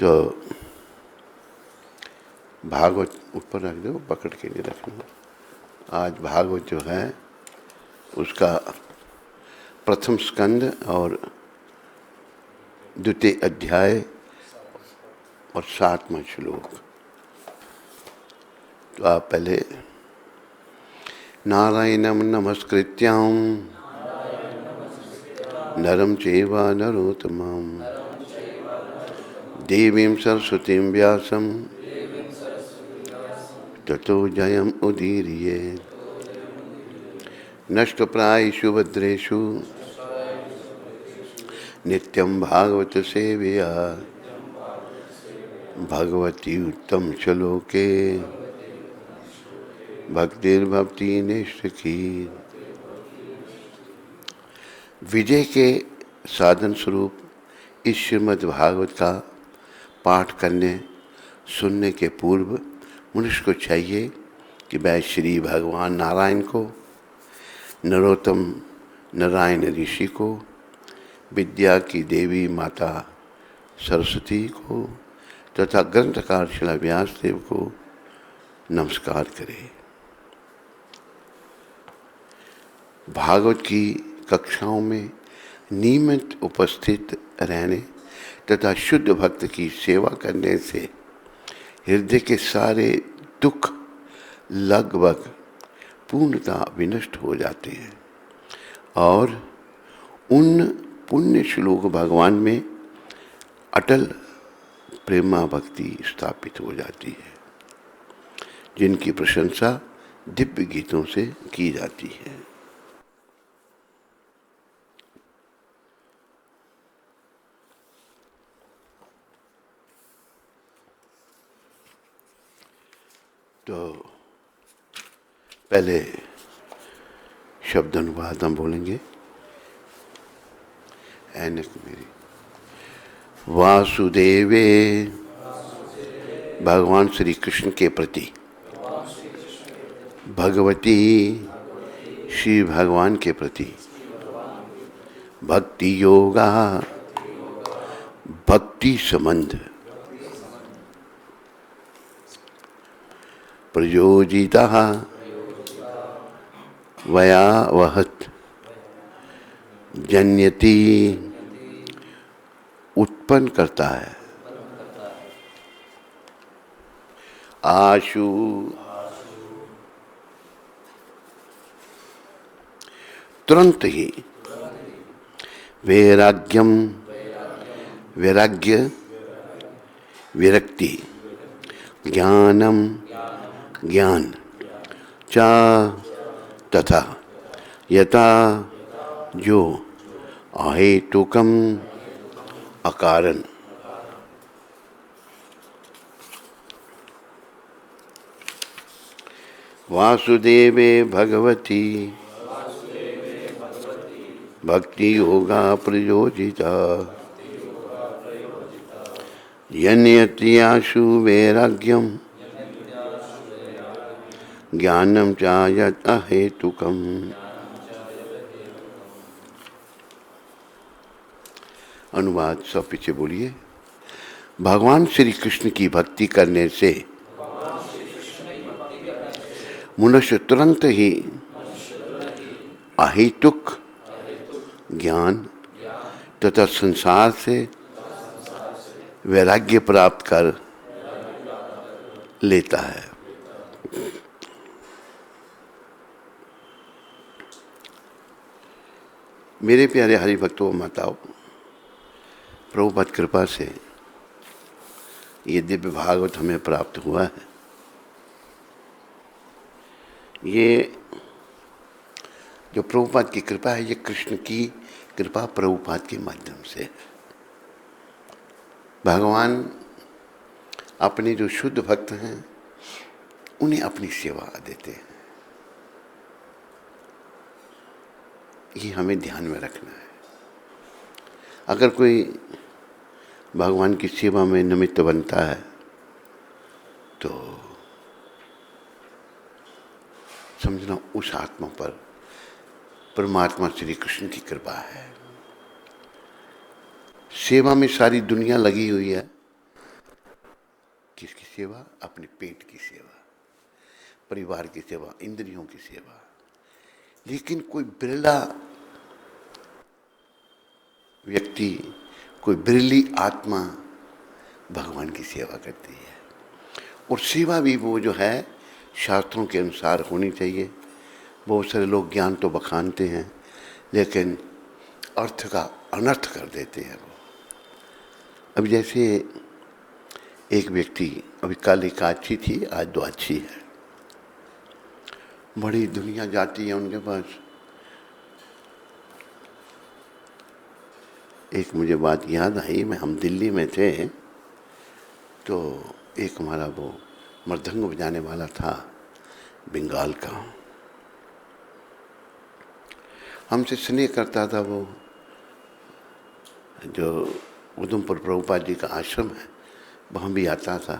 तो भागवत ऊपर रख दो, पकड़ के नहीं रखना। आज भागवत जो है उसका प्रथम स्कंद और द्वितीय अध्याय और 7वां श्लोक। तो आप पहले नारायणं नमस्कृत्यां नरं चैव नरोत्तमं देवीं सरस्वतीं व्यासं ततो जयम् उदीरये। नष्टप्रायेषु भद्रेषु नित्यं भागवत सेवया भगवती उत्तम श्लोके भक्तिर्भक्ति निष्ठकी। विजय के साधन स्वरूप इस श्रीमद् भागवत का पाठ करने सुनने के पूर्व मनुष्य को चाहिए कि वह श्री भगवान नारायण को, नरोत्तम नारायण ऋषि को, विद्या की देवी माता सरस्वती को तथा ग्रंथकार श्री व्यासदेव को नमस्कार करे। भागवत की कक्षाओं में नियमित उपस्थित रहने तथा शुद्ध भक्त की सेवा करने से हृदय के सारे दुख लगभग पूर्णतः विनष्ट हो जाते हैं और उन पुण्य श्लोक भगवान में अटल प्रेमा भक्ति स्थापित हो जाती है, जिनकी प्रशंसा दिव्य गीतों से की जाती है। तो पहले शब्द अनुवाद हम बोलेंगे। ऐनक मेरी। वासुदेवे भगवान श्री कृष्ण के प्रति, भगवती श्री भगवान के प्रति, भक्ति योगा भक्ति संबंध, प्रयोजिता वया वहत जन्यति उत्पन्न करता है। आशु तुरंत ही वैराग्यम वैराग्य विरक्ति, ज्ञानम ज्ञान, चा तथा, यथा जो, अहेतुकम अकारण। वासुदेवे भगवती भक्ति योगा प्रयोजिता यन्यत्याशु वैराग्यम ज्ञानम चायत अहेतुकम। अनुवाद सब पीछे बोलिए। भगवान श्री कृष्ण की भक्ति करने से मनुष्य तुरंत ही अहेतुक ज्ञान तथा संसार से वैराग्य प्राप्त कर लेता है। मेरे प्यारे हरि भक्तों माताओं, प्रभुपाद कृपा से ये दिव्य भागवत हमें प्राप्त हुआ है। ये जो प्रभुपाद की कृपा है, ये कृष्ण की कृपा प्रभुपाद के माध्यम से। भगवान अपने जो शुद्ध भक्त हैं उन्हें अपनी सेवा देते हैं। ये हमें ध्यान में रखना है। अगर कोई भगवान की सेवा में निमित्त बनता है तो समझना उस आत्मा पर परमात्मा श्री कृष्ण की कृपा है। सेवा में सारी दुनिया लगी हुई है, किसकी सेवा? अपने पेट की सेवा, परिवार की सेवा, इंद्रियों की सेवा। लेकिन कोई बिरला व्यक्ति, कोई बिरली आत्मा भगवान की सेवा करती है। और सेवा भी वो जो है शास्त्रों के अनुसार होनी चाहिए। बहुत सारे लोग ज्ञान तो बखानते हैं लेकिन अर्थ का अनर्थ कर देते हैं वो। अब जैसे एक व्यक्ति, अभी कल एक अच्छी थी, आज दो अच्छी है, बड़ी दुनिया जाती है उनके पास। एक मुझे बात याद आई, हम दिल्ली में थे तो एक हमारा वो मृदंग बजाने वाला था बंगाल का, हमसे स्नेह करता था। वो जो उधमपुर प्रभुपाद जी का आश्रम है वहाँ भी आता था।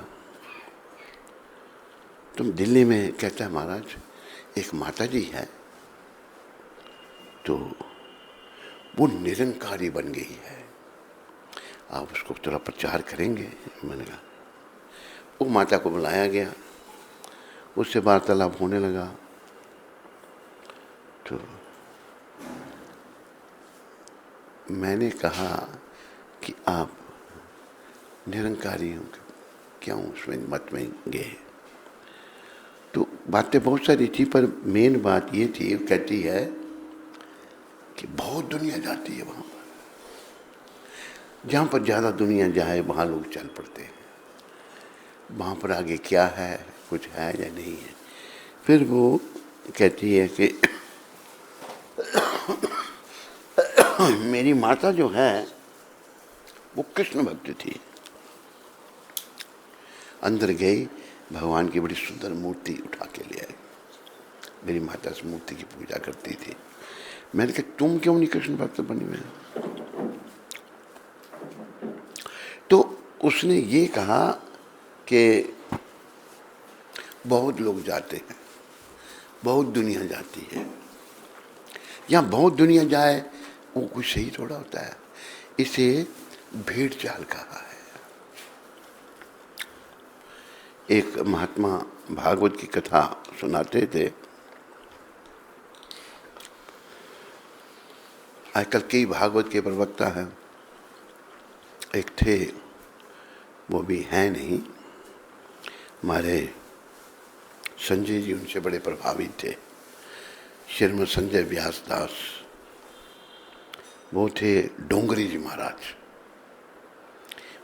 तुम दिल्ली में, कहता है महाराज एक माता जी है तो वो निरंकारी बन गई है, आप उसको थोड़ा प्रचार करेंगे? मैंने कहा। वो माता को बुलाया गया, उससे वार्तालाप होने लगा। तो मैंने कहा कि आप निरंकारी हो, क्यों उसमें मत में गए? तो बातें बहुत सारी थी पर मेन बात ये थी, कहती है कि बहुत दुनिया जाती है वहाँ पर, जहाँ पर ज़्यादा दुनिया जाए वहाँ लोग चल पड़ते हैं, वहाँ पर आगे क्या है, कुछ है या नहीं है। फिर वो कहती है कि मेरी माता जो है वो कृष्ण भक्त थी। अंदर गई, भगवान की बड़ी सुंदर मूर्ति उठा के ले आई। मेरी माता उस मूर्ति की पूजा करती थी। मैंने कहा तुम क्यों नहीं कृष्ण भक्त बनी हुई? तो उसने ये कहा कि बहुत लोग जाते हैं, बहुत दुनिया जाती है, यहाँ बहुत दुनिया जाए वो कुछ सही थोड़ा होता है, इसे भेड़ चाल कहा है। एक महात्मा भागवत की कथा सुनाते थे। आजकल कई भागवत के प्रवक्ता हैं, एक थे, वो भी हैं नहीं, हमारे संजय जी उनसे बड़े प्रभावित थे, श्रीमद संजय व्यास दास, वो थे डोंगरी जी महाराज।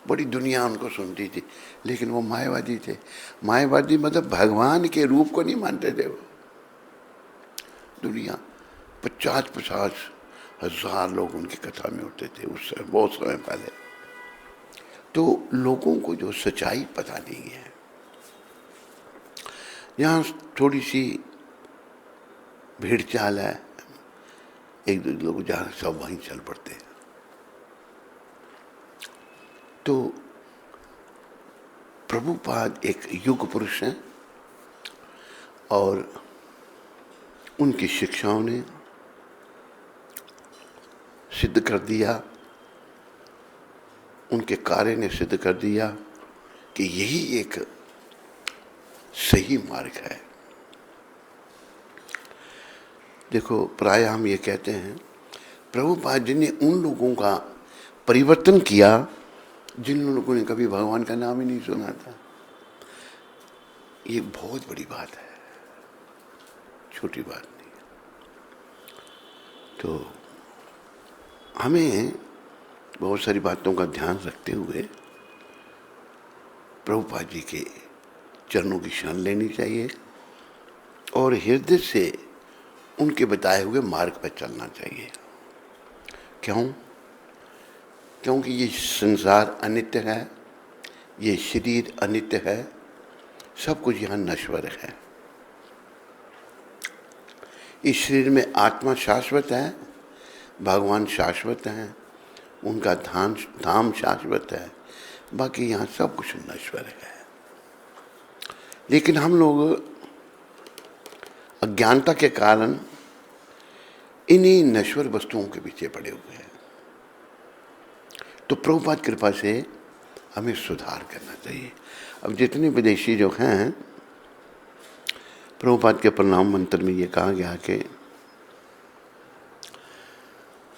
बड़ी दुनिया उनको सुनती थी, लेकिन वो मायावादी थे। मायावादी मतलब भगवान के रूप को नहीं मानते थे वो। दुनिया 50-50 हजार लोग उनकी कथा में होते थे उस समय, बहुत समय पहले। तो लोगों को जो सच्चाई पता नहीं है, यहाँ थोड़ी सी भीड़ चाल है, एक दो लोग जहाँ सब वहीं चल पड़ते हैं। तो प्रभुपाद एक युग पुरुष हैं और उनकी शिक्षाओं ने सिद्ध कर दिया, उनके कार्य ने सिद्ध कर दिया कि यही एक सही मार्ग है। देखो, प्राय हम ये कहते हैं प्रभुपाद जी ने उन लोगों का परिवर्तन किया जिन लोगों ने कभी भगवान का नाम ही नहीं सुना था। ये बहुत बड़ी बात है, छोटी बात नहीं। तो हमें बहुत सारी बातों का ध्यान रखते हुए प्रभुपाद जी के चरणों की शरण लेनी चाहिए और हृदय से उनके बताए हुए मार्ग पर चलना चाहिए। क्यों? क्योंकि ये संसार अनित्य है, ये शरीर अनित्य है, सब कुछ यहाँ नश्वर है। इस शरीर में आत्मा शाश्वत है, भगवान शाश्वत हैं, उनका धाम शाश्वत है, बाकी यहाँ सब कुछ नश्वर है। लेकिन हम लोग अज्ञानता के कारण इन्हीं नश्वर वस्तुओं के पीछे पड़े हुए हैं। तो प्रभुपाद कृपा से हमें सुधार करना चाहिए। अब जितने विदेशी जो हैं, प्रभुपाद के प्रणाम मंत्र में ये कहा गया कि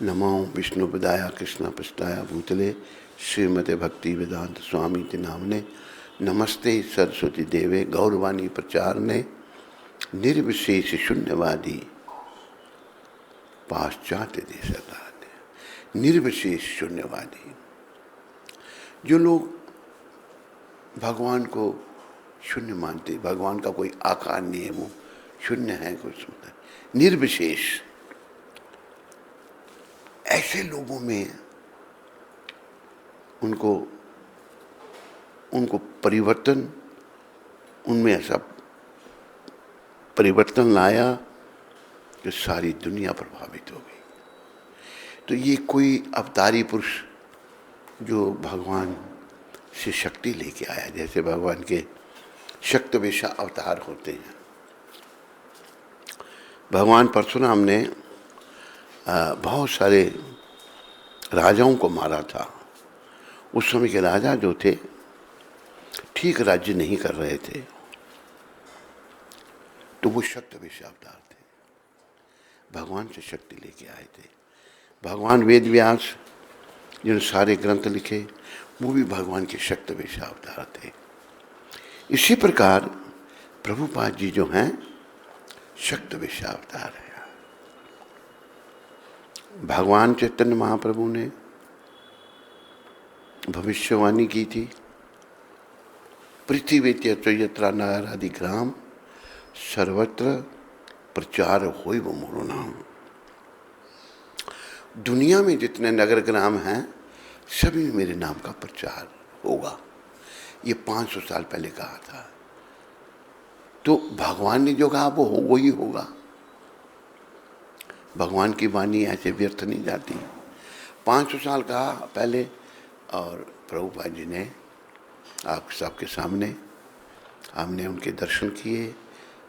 नमो विष्णुपदाय कृष्ण पृष्ठाय भूतले श्रीमते भक्ति वेदांत स्वामी के नामने नमस्ते सरस्वती देवे गौरवाणी प्रचारने निर्विशेष शून्यवादी पाश्चात्य देशदान। निर्विशेष शून्यवादी, जो लोग भगवान को शून्य मानते, भगवान का कोई आकार नहीं है, वो शून्य है, कुछ निर्विशेष, ऐसे लोगों में उनको परिवर्तन, उनमें ऐसा परिवर्तन लाया कि सारी दुनिया प्रभावित हो गई। तो ये कोई अवतारी पुरुष जो भगवान से शक्ति लेके आया, जैसे भगवान के शक्तिवेशा अवतार होते हैं। भगवान परशुराम ने बहुत सारे राजाओं को मारा था। उस समय के राजा जो थे ठीक राज्य नहीं कर रहे थे, तो वो शक्तिवेशा अवतार थे, भगवान से शक्ति लेके आए थे। भगवान वेद व्यास जिन्होंने सारे ग्रंथ लिखे, वो भी भगवान के शक्तिवेशा अवतार थे। इसी प्रकार प्रभुपाद जी जो हैं शक्तिवेशा अवतार है। भगवान चैतन्य महाप्रभु ने भविष्यवाणी की थी, पृथ्वी यत्र नारादि ग्राम सर्वत्र प्रचार होई वो मोरो नाम। दुनिया में जितने नगर ग्राम हैं सभी में मेरे नाम का प्रचार होगा। ये 500 साल पहले कहा था। तो भगवान ने जो कहा वो ही होगा। भगवान की वाणी ऐसे व्यर्थ नहीं जाती। 500 साल कहा पहले, और प्रभुपाद जी ने आप सबके सामने हमने उनके दर्शन किए,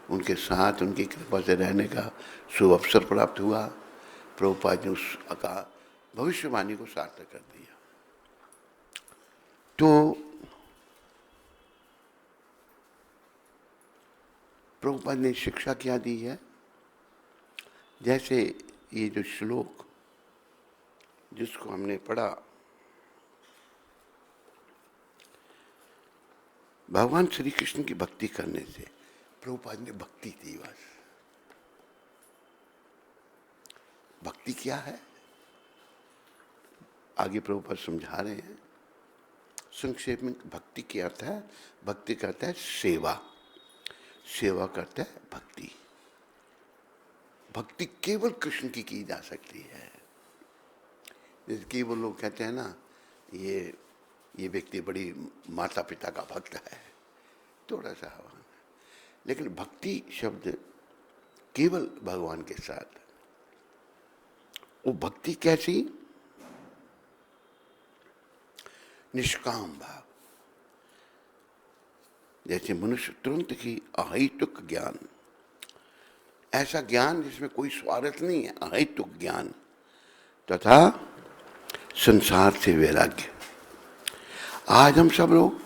उनके साथ उनकी कृपा से रहने का शुभ अवसर प्राप्त हुआ। प्रभुपाद ने उस का भविष्यवाणी को सार्थक कर दिया। तो प्रभुपाद ने शिक्षा क्या दी है? जैसे ये जो श्लोक जिसको हमने पढ़ा, भगवान श्री कृष्ण की भक्ति करने से प्रभुपाद ने भक्ति दी। बस भक्ति क्या है आगे प्रभुपाद समझा रहे हैं। संक्षेप में भक्ति क्या अर्थ है? भक्ति करता है सेवा, सेवा करता है भक्ति। भक्ति केवल कृष्ण की जा सकती है। जैसे केवल लोग कहते हैं ना, ये व्यक्ति बड़ी माता पिता का भक्त है, थोड़ा सा हवा। लेकिन भक्ति शब्द केवल भगवान के साथ। वो भक्ति कैसी? निष्काम भाव। जैसे मनुष्य तुरंत की अहेतुक ज्ञान, ऐसा ज्ञान जिसमें कोई स्वार्थ नहीं है, अहेतुक ज्ञान, तथा संसार से वैराग्य। आज हम सब लोग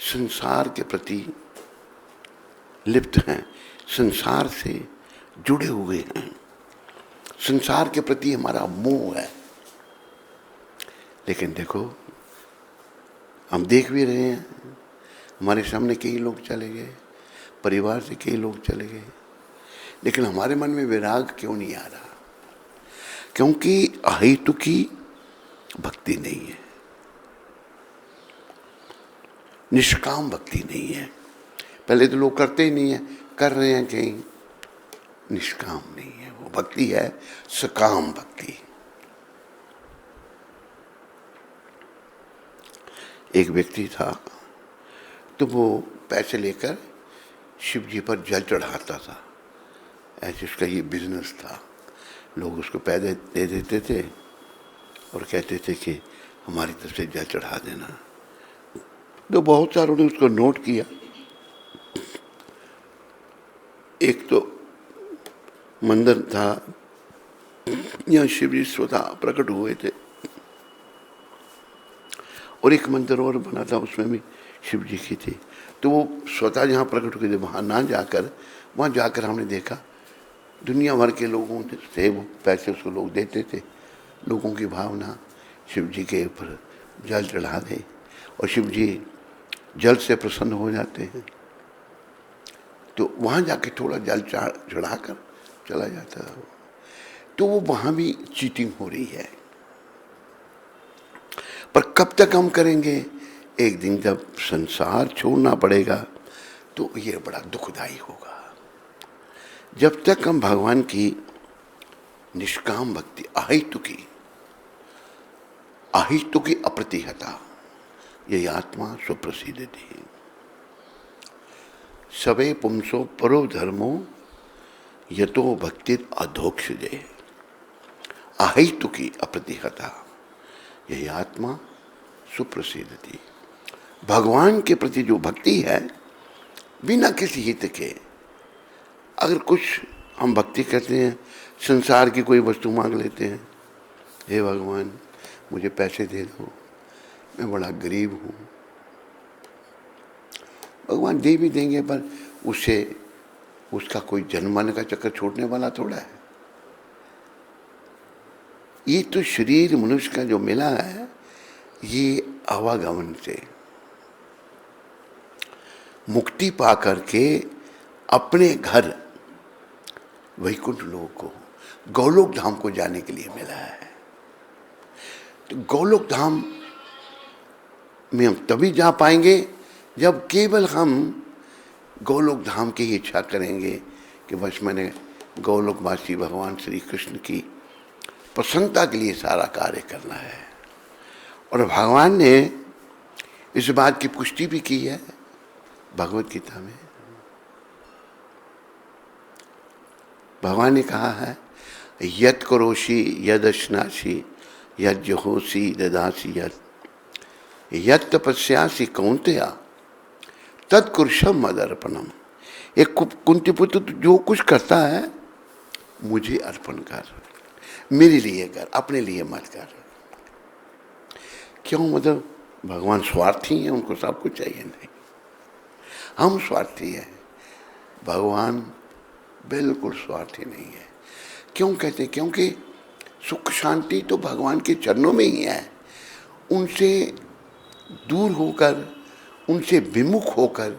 संसार के प्रति लिप्त हैं, संसार से जुड़े हुए हैं, संसार के प्रति हमारा मोह है। लेकिन देखो, हम देख भी रहे हैं, हमारे सामने कई लोग चले गए, परिवार से कई लोग चले गए, लेकिन हमारे मन में विराग क्यों नहीं आ रहा? क्योंकि अहेतुकी भक्ति नहीं है, निष्काम भक्ति नहीं है। पहले तो लोग करते ही नहीं है, कर रहे हैं कहीं, निष्काम नहीं है। वो भक्ति है सकाम भक्ति। एक व्यक्ति था, तो वो पैसे लेकर शिव जी पर जल चढ़ाता था। ऐसे उसका ये बिजनेस था। लोग उसको पैसे दे देते थे और कहते थे कि हमारी तरफ से जल चढ़ा देना। तो बहुत सारों ने उसको नोट किया। एक तो मंदिर था, यहाँ शिव जी स्वतः प्रकट हुए थे, और एक मंदिर और बना था, उसमें भी शिव जी की थी। तो वो स्वतः जहाँ प्रकट हुए थे, वहाँ ना जाकर, वहाँ जाकर हमने देखा दुनिया भर के लोगों से वो पैसे उसको लोग देते थे। लोगों की भावना शिव जी के ऊपर जल चढ़ा दें और शिव जी जल से प्रसन्न हो जाते हैं। तो वहाँ जाके थोड़ा जल चढ़ाकर चला जाता था। तो वो वहाँ भी चीटिंग हो रही है। पर कब तक हम करेंगे? एक दिन जब संसार छोड़ना पड़ेगा तो ये बड़ा दुखदाई होगा। जब तक हम भगवान की निष्काम भक्ति, आहितु की अप्रतिहता, यही आत्मा सुप्रसिद्ध थी। सबे पुंसो परो धर्मो यतो भक्ति अधोक्षजे, आहितु की अप्रतिहता, यही आत्मा सुप्रसिद्ध थी। भगवान के प्रति जो भक्ति है बिना किसी हित के, अगर कुछ हम भक्ति करते हैं, संसार की कोई वस्तु मांग लेते हैं, हे भगवान मुझे पैसे दे दो, मैं बड़ा गरीब हूँ, भगवान दे भी देंगे पर उससे उसका कोई जनमाने का चक्कर छोड़ने वाला थोड़ा है। ये तो शरीर मनुष्य का जो मिला है, ये आवागमन से मुक्ति पा करके अपने घर वैकुंठ लोक को, गौलोक धाम को जाने के लिए मिला है। तो गौलोक धाम में हम तभी जा पाएंगे जब केवल हम गौलोक धाम की इच्छा करेंगे कि बस मैंने गौलोकवासी भगवान श्री कृष्ण की प्रसन्नता के लिए सारा कार्य करना है। और भगवान ने इस बात की पुष्टि भी की है भगवत गीता में। भगवान ने कहा है, यत् करोषि यदश्नासि यज्जहोषि ददासि यत् तपस्यासि कौन्तेय तत्कुरुषम मदर्पणम। एक कुंती पुत्र जो कुछ करता है मुझे अर्पण कर, मेरे लिए कर, अपने लिए मत कर। क्यों? मतलब भगवान स्वार्थी हैं, उनको सब कुछ चाहिए? नहीं, हम स्वार्थी हैं, भगवान बिल्कुल स्वार्थी नहीं है। क्यों कहते? क्योंकि सुख शांति तो भगवान के चरणों में ही है। उनसे दूर होकर, उनसे विमुख होकर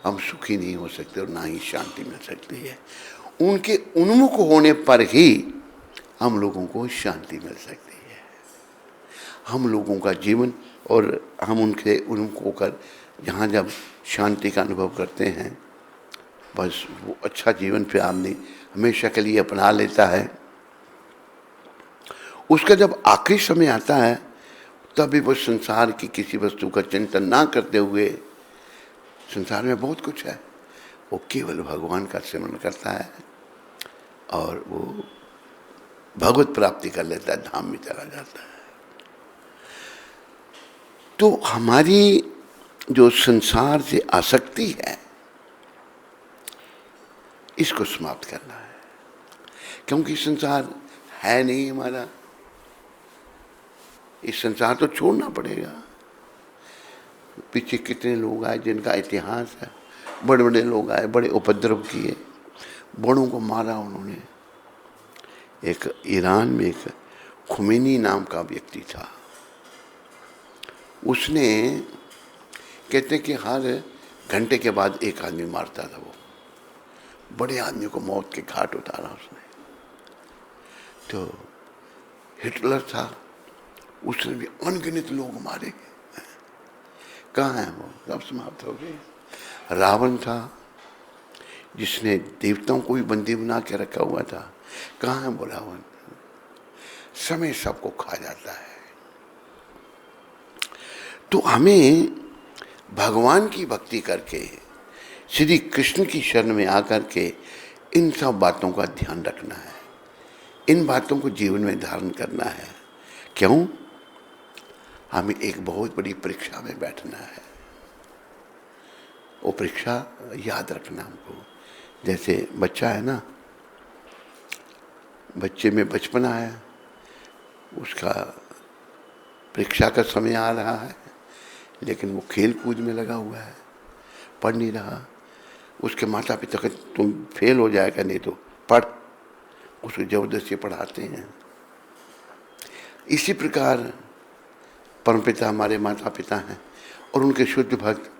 हम सुखी नहीं हो सकते और ना ही शांति मिल सकती है। उनके उन्मुख होने पर ही हम लोगों को शांति मिल सकती है। हम लोगों का जीवन, और हम उनके उन्मुख होकर जहाँ जब शांति का अनुभव करते हैं, बस वो अच्छा जीवन पे आदमी हमेशा के लिए अपना लेता है। उसका जब आखिरी समय आता है तभी वो संसार की किसी वस्तु का चिंतन ना करते हुए, संसार में बहुत कुछ है, वो केवल भगवान का स्मरण करता है और वो भगवत प्राप्ति कर लेता है, धाम में चला जाता है। तो हमारी जो संसार से आसक्ति है, इसको समाप्त करना है। क्योंकि संसार है नहीं हमारा, इस संसार तो छोड़ना पड़ेगा। पीछे कितने लोग आए जिनका इतिहास है, बड़े बड़े लोग आए, बड़े उपद्रव किए, बड़ों को मारा उन्होंने। एक ईरान में एक खुमैनी नाम का व्यक्ति था, उसने कहते कि हर घंटे के बाद एक आदमी मारता था। वो बड़े आदमी को मौत के घाट उतारा उसने। तो हिटलर था, उसने भी अनगिनत लोग मारे। कहाँ है वो? सब समाप्त हो गए। रावण था, जिसने देवताओं को भी बंदी बना के रखा हुआ था। कहाँ है वो रावण? समय सबको खा जाता है। तो हमें भगवान की भक्ति करके, श्री कृष्ण की शरण में आकर के इन सब बातों का ध्यान रखना है, इन बातों को जीवन में धारण करना है। क्यों? हमें एक बहुत बड़ी परीक्षा में बैठना है। वो परीक्षा याद रखना हमको। जैसे बच्चा है ना, बच्चे में बचपना है, उसका परीक्षा का समय आ रहा है, लेकिन वो खेल कूद में लगा हुआ है, पढ़ नहीं रहा। उसके माता पिता कहते तुम फेल हो जाएगा, नहीं तो पढ़, उसको जबरदस्ती पढ़ाते हैं। इसी प्रकार परमपिता हमारे माता पिता हैं और उनके शुद्ध भक्त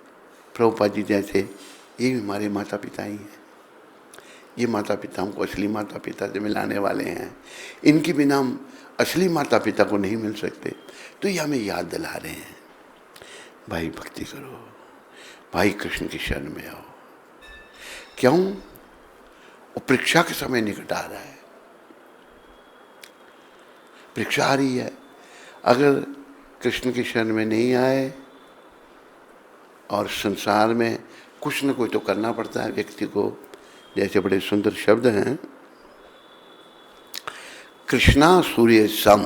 प्रभुपाद जी जैसे ये भी हमारे माता पिता ही हैं। ये माता पिता हमको असली माता पिता से मिलाने वाले हैं। इनके बिना हम असली माता पिता को नहीं मिल सकते। तो ये हमें याद दिला रहे हैं, भाई भक्ति करो, भाई कृष्ण की शरण में आओ। क्यों? वो परीक्षा के समय निकट आ रहा है, परीक्षा आ रही है। अगर कृष्ण की शरण में नहीं आए, और संसार में कुछ न कुछ तो करना पड़ता है व्यक्ति को। जैसे बड़े सुंदर शब्द हैं, कृष्णा सूर्य सम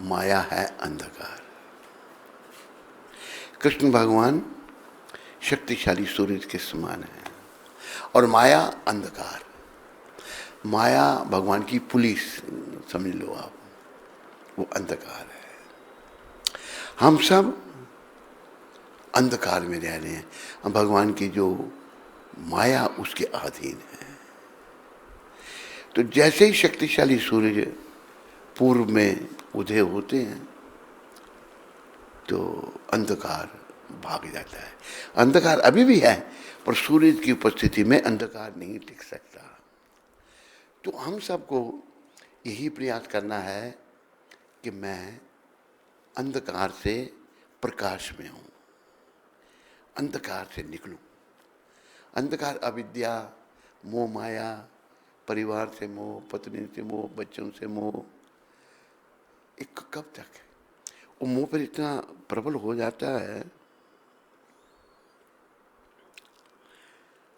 माया है अंधकार। कृष्ण भगवान शक्तिशाली सूर्य के समान है और माया अंधकार। माया भगवान की पुलिस समझ लो आप, वो अंधकार है। हम सब अंधकार में रह रहे हैं, हम भगवान की जो माया उसके अधीन है। तो जैसे ही शक्तिशाली सूर्य पूर्व में उदय होते हैं तो अंधकार भाग जाता है। अंधकार अभी भी है, पर सूर्य की उपस्थिति में अंधकार नहीं टिक सकता। तो हम सबको यही प्रयास करना है कि मैं अंधकार से प्रकाश में हूँ, अंधकार से निकलूं। अंधकार अविद्या, मोह माया, परिवार से मोह, पत्नी से मोह, बच्चों से मोह, एक कब तक है? वो मोह पर इतना प्रबल हो जाता है,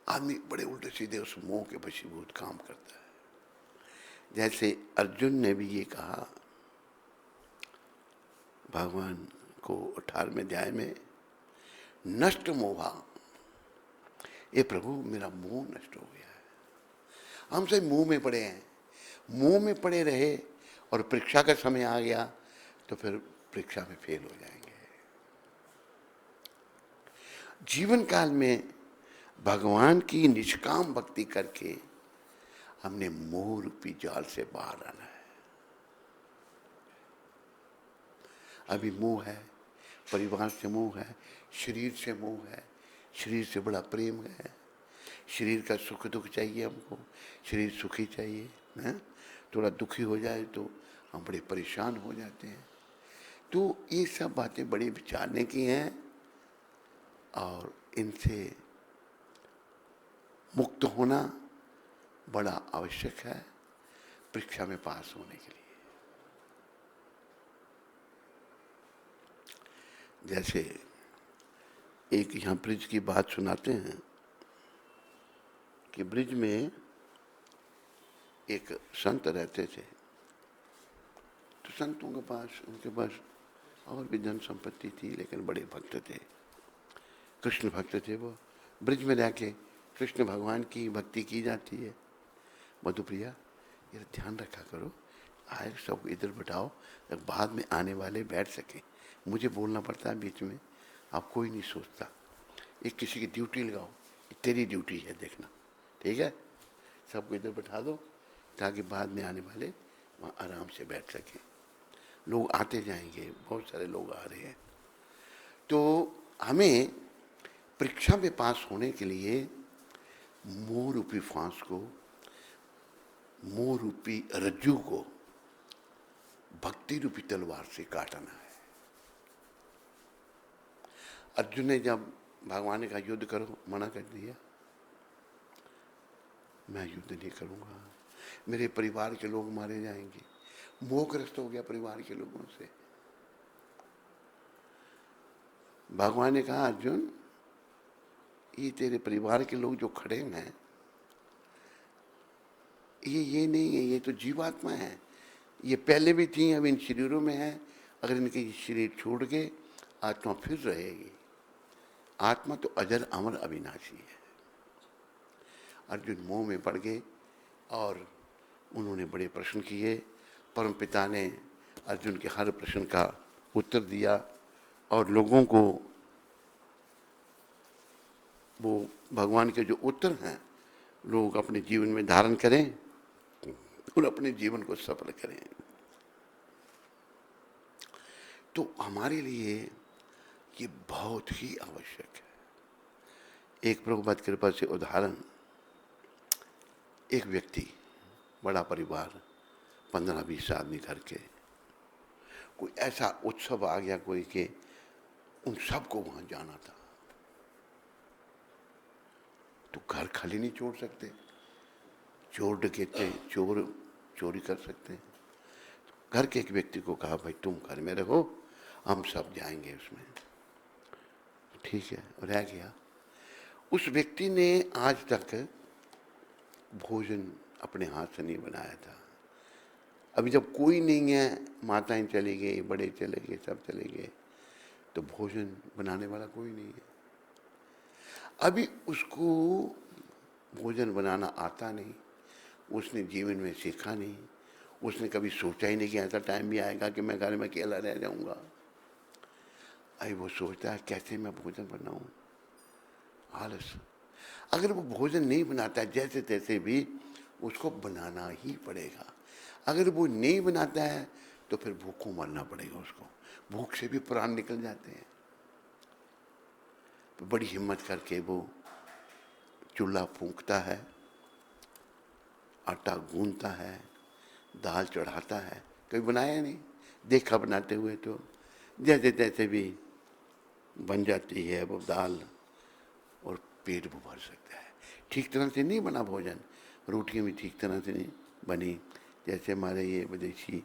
आदमी बड़े उल्टे सीधे उस मोह के वशीभूत काम करता है। जैसे अर्जुन ने भी ये कहा भगवान को 18वें अध्याय में, नष्ट मोहा, ये प्रभु मेरा मोह नष्ट हो गया है। हम सब मुंह में पड़े हैं, मुंह में पड़े रहे और परीक्षा का समय आ गया तो फिर परीक्षा में फेल हो जाएंगे। जीवन काल में भगवान की निष्काम भक्ति करके हमने मोह रूपी जाल से बाहर आना है। अभी मोह है, परिवार से मोह है, शरीर से मोह है, शरीर से बड़ा प्रेम है, शरीर का सुख दुख चाहिए हमको, शरीर सुखी चाहिए है। थोड़ा दुखी हो जाए तो हम बड़े परेशान हो जाते हैं। तो ये सब बातें बड़ी विचारने की हैं और इनसे मुक्त होना बड़ा आवश्यक है परीक्षा में पास होने के लिए। जैसे एक यहाँ ब्रिज की बात सुनाते हैं कि ब्रिज में एक संत रहते थे। तो संतों के पास, उनके पास और भी धन संपत्ति थी, लेकिन बड़े भक्त थे, कृष्ण भक्त थे। वो ब्रिज में रह के कृष्ण भगवान की भक्ति की जाती है। मधुप्रिया ये ध्यान रखा करो, आए सबको इधर बिठाओ, बाद में आने वाले बैठ सके। मुझे बोलना पड़ता है बीच में, आप कोई नहीं सोचता। एक किसी की ड्यूटी लगाओ, तेरी ड्यूटी है देखना, ठीक है? सबको इधर बैठा दो ताकि बाद में आने वाले वहाँ आराम से बैठ सकें। लोग आते जाएंगे, बहुत सारे लोग आ रहे हैं। तो हमें परीक्षा में पास होने के लिए मोह रूपी फांस को, मोह रूपी रज्जू को भक्ति रूपी तलवार से काटना है। अर्जुन ने जब भगवान ने कहा युद्ध करो, मना कर दिया, मैं युद्ध नहीं करूंगा, मेरे परिवार के लोग मारे जाएंगे। मोहग्रस्त हो गया परिवार के लोगों से। भगवान ने कहा अर्जुन, ये तेरे परिवार के लोग जो खड़े हैं, ये नहीं है, ये तो जीवात्मा है। ये पहले भी थी, अब इन शरीरों में है। अगर इनके शरीर छोड़ के आत्मा फिर रहेगी। आत्मा तो अजर अमर अविनाशी है। अर्जुन मोह में पड़ गए और उन्होंने बड़े प्रश्न किए। परमपिता ने अर्जुन के हर प्रश्न का उत्तर दिया और लोगों को वो भगवान के जो उत्तर हैं लोग अपने जीवन में धारण करें और अपने जीवन को सफल करें। तो हमारे लिए ये बहुत ही आवश्यक है। एक प्रभुपाद कृपा से उदाहरण, एक व्यक्ति, बड़ा परिवार, 15-20 आदमी घर के, कोई ऐसा उत्सव आ गया कोई के उन सबको वहां जाना था, तो घर खाली नहीं छोड़ सकते, चोर डकैते चोर चोरी कर सकते हैं। तो घर के एक व्यक्ति को कहा भाई तुम घर में रहो, हम सब जाएंगे उसमें। ठीक है, रह गया। उस व्यक्ति ने आज तक भोजन अपने हाथ से नहीं बनाया था। अभी जब कोई नहीं है, माताएं चली गई, बड़े चले गए, सब चले गए, तो भोजन बनाने वाला कोई नहीं है। अभी उसको भोजन बनाना आता नहीं, उसने जीवन में सीखा नहीं, उसने कभी सोचा ही नहीं कि ऐसा टाइम भी आएगा कि मैं घर में अकेला रह जाऊंगा। अभी वो सोचता है कैसे मैं भोजन बनाऊं, आलस। अगर वो भोजन नहीं बनाता है, जैसे तैसे भी उसको बनाना ही पड़ेगा। अगर वो नहीं बनाता है तो फिर भूखों मरना पड़ेगा उसको, भूख से भी प्राण निकल जाते हैं। तो बड़ी हिम्मत करके वो चूल्हा फूंकता है, आटा गूंथता है, दाल चढ़ाता है। कभी बनाया नहीं, देखा बनाते हुए, तो जैसे तैसे भी बन जाती है वो दाल और पेट वो भर सकता है। ठीक तरह से नहीं बना भोजन, रोटियां भी ठीक तरह से नहीं बनी। जैसे हमारे ये विदेशी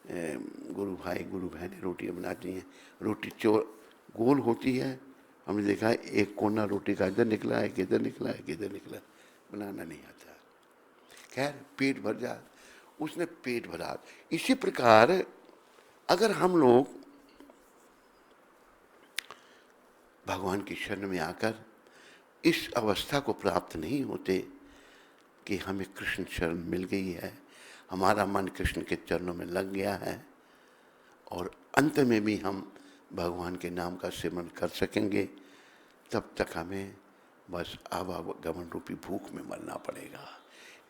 गुरु भाई गुरु बहनें रोटियां बनाती हैं, रोटी चोर गोल होती है, हमने देखा है एक कोना रोटी का इधर निकला, एक इधर निकला, एक इधर निकला, बनाना नहीं आता। खैर पेट भर जा, उसने पेट भरा। इसी प्रकार अगर हम लोग भगवान की शरण में आकर इस अवस्था को प्राप्त नहीं होते कि हमें कृष्ण शरण मिल गई है, हमारा मन कृष्ण के चरणों में लग गया है, और अंत में भी हम भगवान के नाम का सिमरन कर सकेंगे, तब तक हमें बस आवागमन रूपी भूख में मरना पड़ेगा,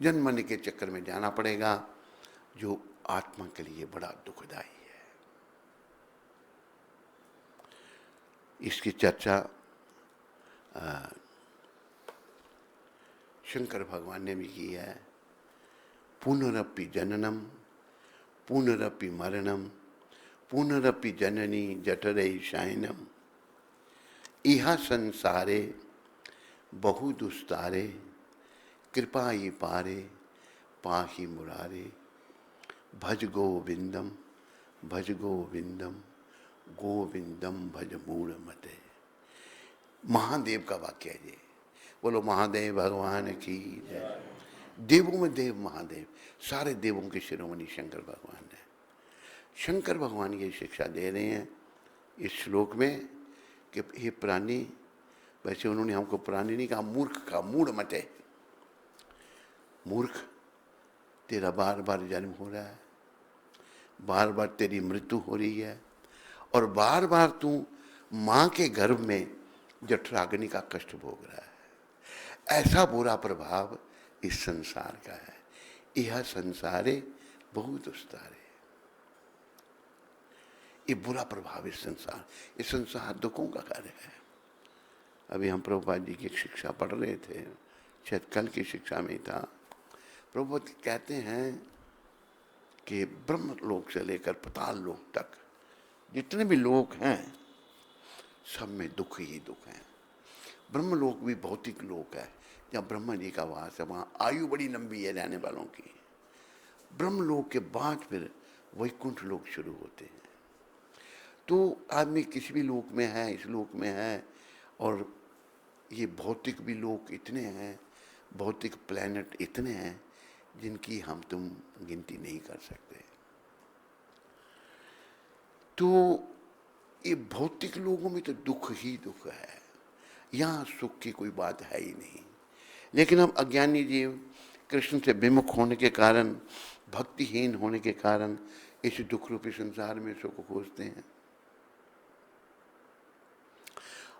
जन्म मरने के चक्कर में जाना पड़ेगा, जो आत्मा के लिए बड़ा दुखदाई है। इसकी चर्चा शंकर भगवान ने भी की है। पुनरपि जननम पुनरपि मरणम पुनरपि जननी जठरे शयनम इहा संसारे बहु दुस्तारे कृपाई पारे पाहि मुरारे भज गोविंदम गोविंदम भज मूढ़ मते। महादेव का वाक्य है ये। बोलो महादेव भगवान की जय। देवों में देव महादेव, सारे देवों के शिरोमणि शंकर भगवान है। शंकर भगवान ये शिक्षा दे रहे हैं इस श्लोक में कि हे प्राणी, वैसे उन्होंने हमको प्राणी नहीं कहा, मूर्ख का, मूढ़ मते। मूर्ख, तेरा बार बार जन्म हो रहा है, बार बार तेरी मृत्यु हो रही है, और बार बार तू माँ के गर्भ में जठराग्नि का कष्ट भोग रहा है। ऐसा बुरा प्रभाव इस संसार का है। यह संसारे बहुत दुस्तारे, ये बुरा प्रभाव इस संसार दुखों का कार्य है। अभी हम प्रभुपाद जी की शिक्षा पढ़ रहे थे, शायद कल की शिक्षा में था। प्रभुपाद कहते हैं कि ब्रह्म लोक से लेकर पाताल लोक तक जितने भी लोक हैं, सब में दुख ही दुख है। ब्रह्म लोक भी भौतिक लोक है, जहाँ ब्रह्मा जी का वास है, वहाँ आयु बड़ी लंबी है रहने वालों की। ब्रह्म लोक के बाद फिर वैकुंठ लोक शुरू होते हैं। तो आदमी किसी भी लोक में है, इस लोक में है, और ये भौतिक भी लोक इतने हैं, भौतिक प्लैनेट इतने हैं जिनकी हम तुम गिनती नहीं कर सकते। तो ये भौतिक लोगों में तो दुख ही दुख है, यहाँ सुख की कोई बात है ही नहीं। लेकिन हम अज्ञानी जीव कृष्ण से विमुख होने के कारण, भक्तिहीन होने के कारण इस दुख रूपी संसार में सुख खोजते हैं।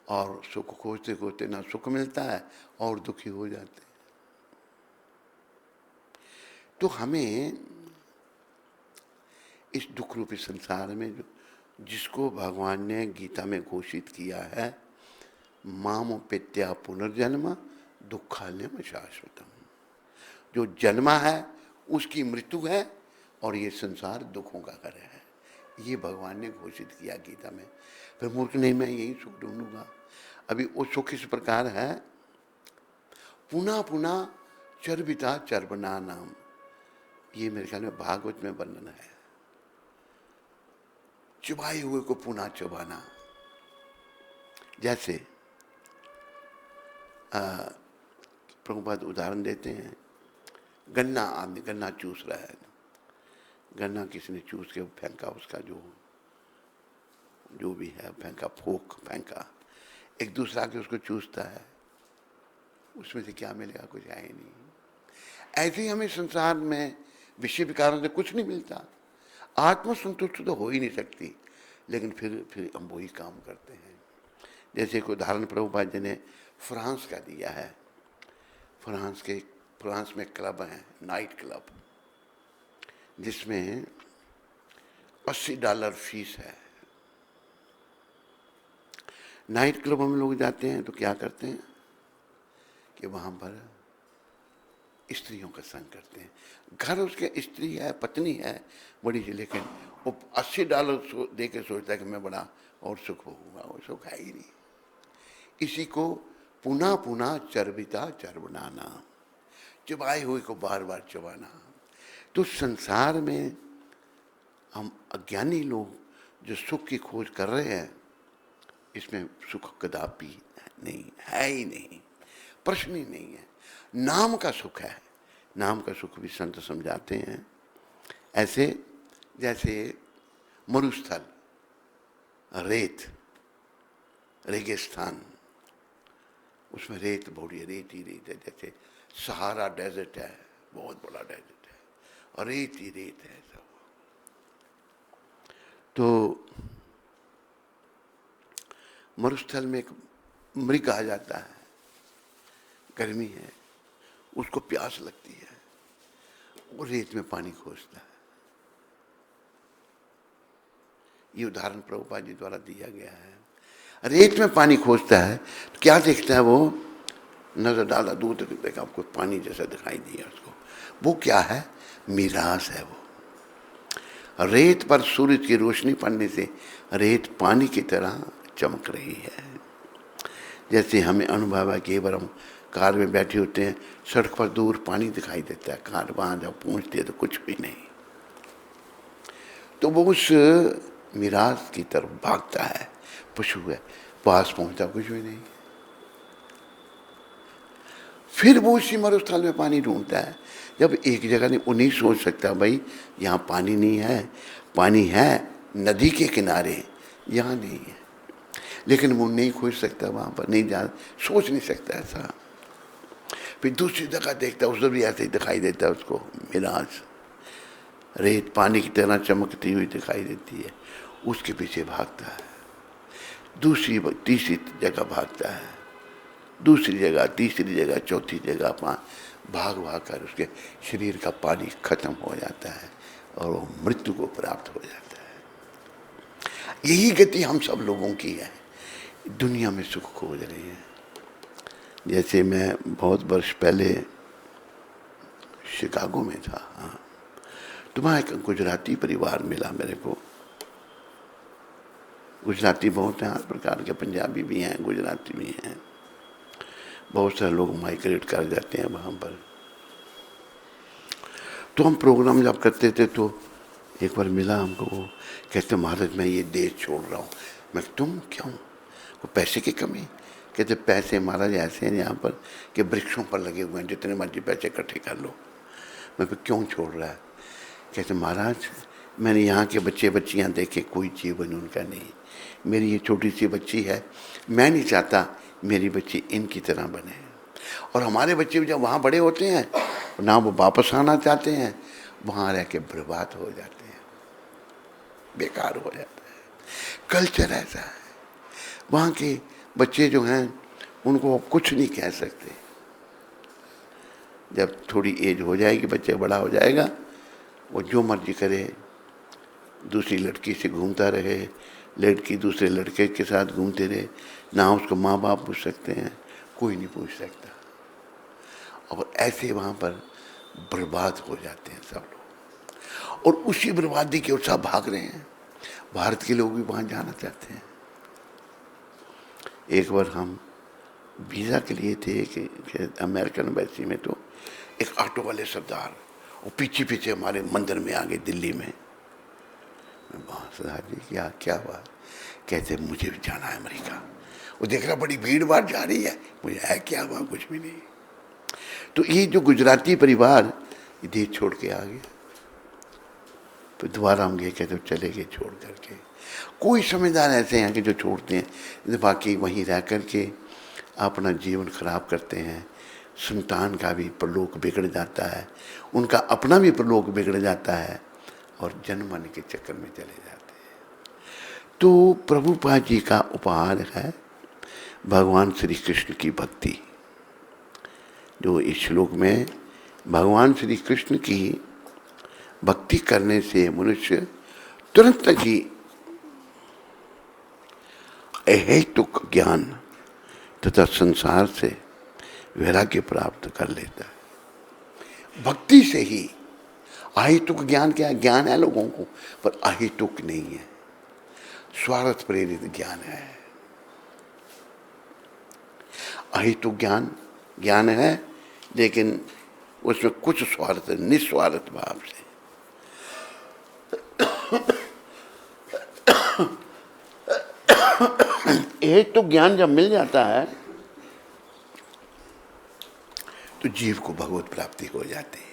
और सुख खोजते खोजते ना सुख मिलता है और दुखी हो जाते हैं। तो हमें इस दुख रूपी संसार में जिसको भगवान ने गीता में घोषित किया है, मामुपेत्या पुनर्जन्म दुखालयम शाश्वतम, जो जन्मा है उसकी मृत्यु है और ये संसार दुखों का घर है, ये भगवान ने घोषित किया गीता में। फिर मूर्ख नहीं, मैं यही सुख ढूंढूंगा। अभी वो सुख इस प्रकार है, पुनः पुनः चर्विता चर्वना नाम, ये मेरे ख्याल में भागवत में वर्णन है। चुभाए हुए को पुनः चुभाना, जैसे प्रभुपाद उदाहरण देते हैं, गन्ना, आदमी गन्ना चूस रहा है, गन्ना किसी ने चूस के फेंका, उसका जो भी है फेंका, फेंका, एक दूसरा के उसको चूसता है, उसमें से क्या मिलेगा? कुछ है ही नहीं। ऐसे ही हमें संसार में विषय विकारों से कुछ नहीं मिलता, आत्मसंतुष्टि तो हो ही नहीं सकती, लेकिन फिर हम वही काम करते हैं। जैसे एक उदाहरण प्रभुपाद जी ने फ्रांस का दिया है। फ्रांस में क्लब है, नाइट क्लब, जिसमें $80 फीस है। नाइट क्लब हम लोग जाते हैं तो क्या करते हैं कि वहाँ पर स्त्रियों का संग करते हैं। घर उसके स्त्री है, पत्नी है बड़ी सी, लेकिन वो $80 दे के सोचता है कि मैं बड़ा और सुख होगा, वो सुख है ही नहीं। इसी को पुनः पुनः चर्विता चर्वनाना, चुबाए हुए को बार बार चबाना। तो संसार में हम अज्ञानी लोग जो सुख की खोज कर रहे हैं, इसमें सुख कदापि नहीं है, ही नहीं, प्रश्न ही नहीं है। नाम का सुख है, नाम का सुख भी संत समझाते हैं। ऐसे जैसे मरुस्थल, रेत, रेगिस्तान, उसमें रेत बड़ी, रेत ही रेत है। जैसे सहारा डेजर्ट है, बहुत बड़ा डेजर्ट है, और रेत ही रेत है सब। तो मरुस्थल में एक मृग आ जाता है, गर्मी है, उसको प्यास लगती है, वो रेत में पानी खोजता है। ये उदाहरण प्रभुपाद जी द्वारा दिया गया है। रेत में पानी खोजता है तो क्या देखता है? वो नजर डाला, दूर तक देखा, आपको पानी जैसा दिखाई दिया उसको। वो क्या है? मिराज है। वो रेत पर सूर्य की रोशनी पड़ने से रेत पानी की तरह चमक रही है। जैसे हमें अनुभव है कि एक बार हम कार में बैठे होते हैं, सड़क पर दूर पानी दिखाई देता है, कार वहां जब पहुंचती है तो कुछ भी नहीं, तो वो उस मिराज की तरफ भागता है। पशु है, पास पहुंचता, कुछ भी नहीं। फिर वो उसी मरुस्थल में पानी ढूंढता है। जब एक जगह नहीं, वो नहीं सोच सकता भाई यहाँ पानी नहीं है, पानी है नदी के किनारे, यहाँ नहीं है, लेकिन वो नहीं खोज सकता, वहां पर नहीं जा, सोच नहीं सकता ऐसा। फिर दूसरी जगह देखता है, उधर भी ऐसे ही दिखाई देता है उसको मिराज, रेत पानी की तरह चमकती हुई दिखाई देती है, उसके पीछे भागता है। दूसरी तीसरी जगह भागता है, दूसरी जगह, तीसरी जगह, चौथी जगह, भाग भाग कर उसके शरीर का पानी खत्म हो जाता है और वो मृत्यु को प्राप्त हो जाता है। यही गति हम सब लोगों की है, दुनिया में सुख खोज रहे हैं। जैसे मैं बहुत वर्ष पहले शिकागो में था, हाँ, तो वहाँ एक गुजराती परिवार मिला मेरे को। गुजराती बहुत हैं, हर प्रकार के, पंजाबी भी हैं, गुजराती भी हैं, बहुत सारे लोग माइग्रेट कर जाते हैं वहाँ पर। तो हम प्रोग्राम जब करते थे तो एक बार मिला हमको, वो कहते महाराज मैं ये देश छोड़ रहा हूँ। मैं तुम क्यों? वो पैसे की कमी? कहते पैसे महाराज ऐसे हैं यहाँ पर कि वृक्षों पर लगे हुए हैं, जितने मर्जी पैसे इकट्ठे कर लो। मैं क्यों छोड़ रहा है? कहते महाराज मैंने यहाँ के बच्चे बच्चियाँ देखे, कोई जीवन उनका नहीं, मेरी ये छोटी सी बच्ची है, मैं नहीं चाहता मेरी बच्ची इनकी तरह बने। और हमारे बच्चे जब वहाँ बड़े होते हैं ना, वो वापस आना चाहते हैं, वहाँ रह के बर्बाद हो जाते हैं, बेकार हो जाता है। कल्चर ऐसा है, वहाँ के बच्चे जो हैं उनको आप कुछ नहीं कह सकते। जब थोड़ी एज हो जाएगी, बच्चा बड़ा हो जाएगा, वो जो मर्जी करे, दूसरी लड़की से घूमता रहे, लड़की दूसरे लड़के के साथ घूमते रहे, ना उसको माँ बाप पूछ सकते हैं, कोई नहीं पूछ सकता। और ऐसे वहाँ पर बर्बाद हो जाते हैं सब लोग, और उसी बर्बादी की ओर सब भाग रहे हैं। भारत के लोग भी वहाँ जाना चाहते हैं। एक बार हम वीज़ा के लिए थे कि अमेरिकन एम्बेसी में, तो एक ऑटो वाले सरदार वो पीछे पीछे हमारे मंदिर में आ गए दिल्ली में। सरदार जी क्या हुआ? कहते मुझे भी जाना है अमेरिका। वो देख रहा बड़ी भीड़ भाड़ जा रही है, मुझे है क्या हुआ? कुछ भी नहीं। तो ये जो गुजराती परिवार ये देश छोड़ के आ गए, तो दोबारा हम गए, कहते चले गए छोड़ करके। कोई समझदार ऐसे हैं कि जो छोड़ते हैं, बाकी वहीं रह करके अपना जीवन खराब करते हैं। संतान का भी प्रलोक बिगड़ जाता है, उनका अपना भी प्रलोक बिगड़ जाता है, और जन्म मरण के चक्कर में चले जाते हैं। तो प्रभुपाद जी का उपहार है भगवान श्री कृष्ण की भक्ति। जो इस श्लोक में भगवान श्री कृष्ण की भक्ति करने से मनुष्य तुरंत ही अहेतुक ज्ञान तथा संसार से वैराग्य प्राप्त कर लेता है। भक्ति से ही अहेतुक ज्ञान, क्या ज्ञान है लोगों को, पर अहेतुक नहीं है, स्वार्थ प्रेरित ज्ञान है। अहेतुक ज्ञान है, लेकिन उसमें कुछ स्वार्थ, निस्वार्थ भाव से। अहेतुक ज्ञान जब मिल जाता है तो जीव को भगवत प्राप्ति हो जाती है।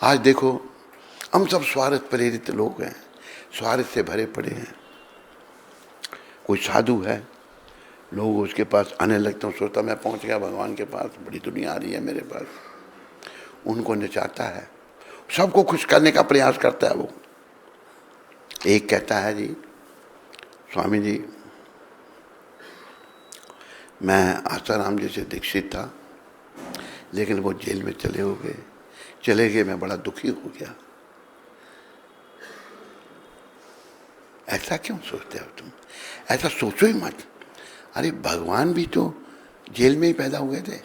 आज देखो हम सब स्वार्थ प्रेरित लोग हैं, स्वार्थ से भरे पड़े हैं। कोई साधु है, लोग उसके पास आने लगते हैं, सोचता मैं पहुंच गया भगवान के पास, बड़ी दुनिया आ रही है मेरे पास, उनको नचाता है, सबको खुश करने का प्रयास करता है वो। एक कहता है जी स्वामी जी मैं आसाराम जी से दीक्षित था, लेकिन वो जेल में चले गए, मैं बड़ा दुखी हो गया। ऐसा क्यों सोचते हो तुम? ऐसा सोचो ही मत। अरे भगवान भी तो जेल में ही पैदा हुए थे,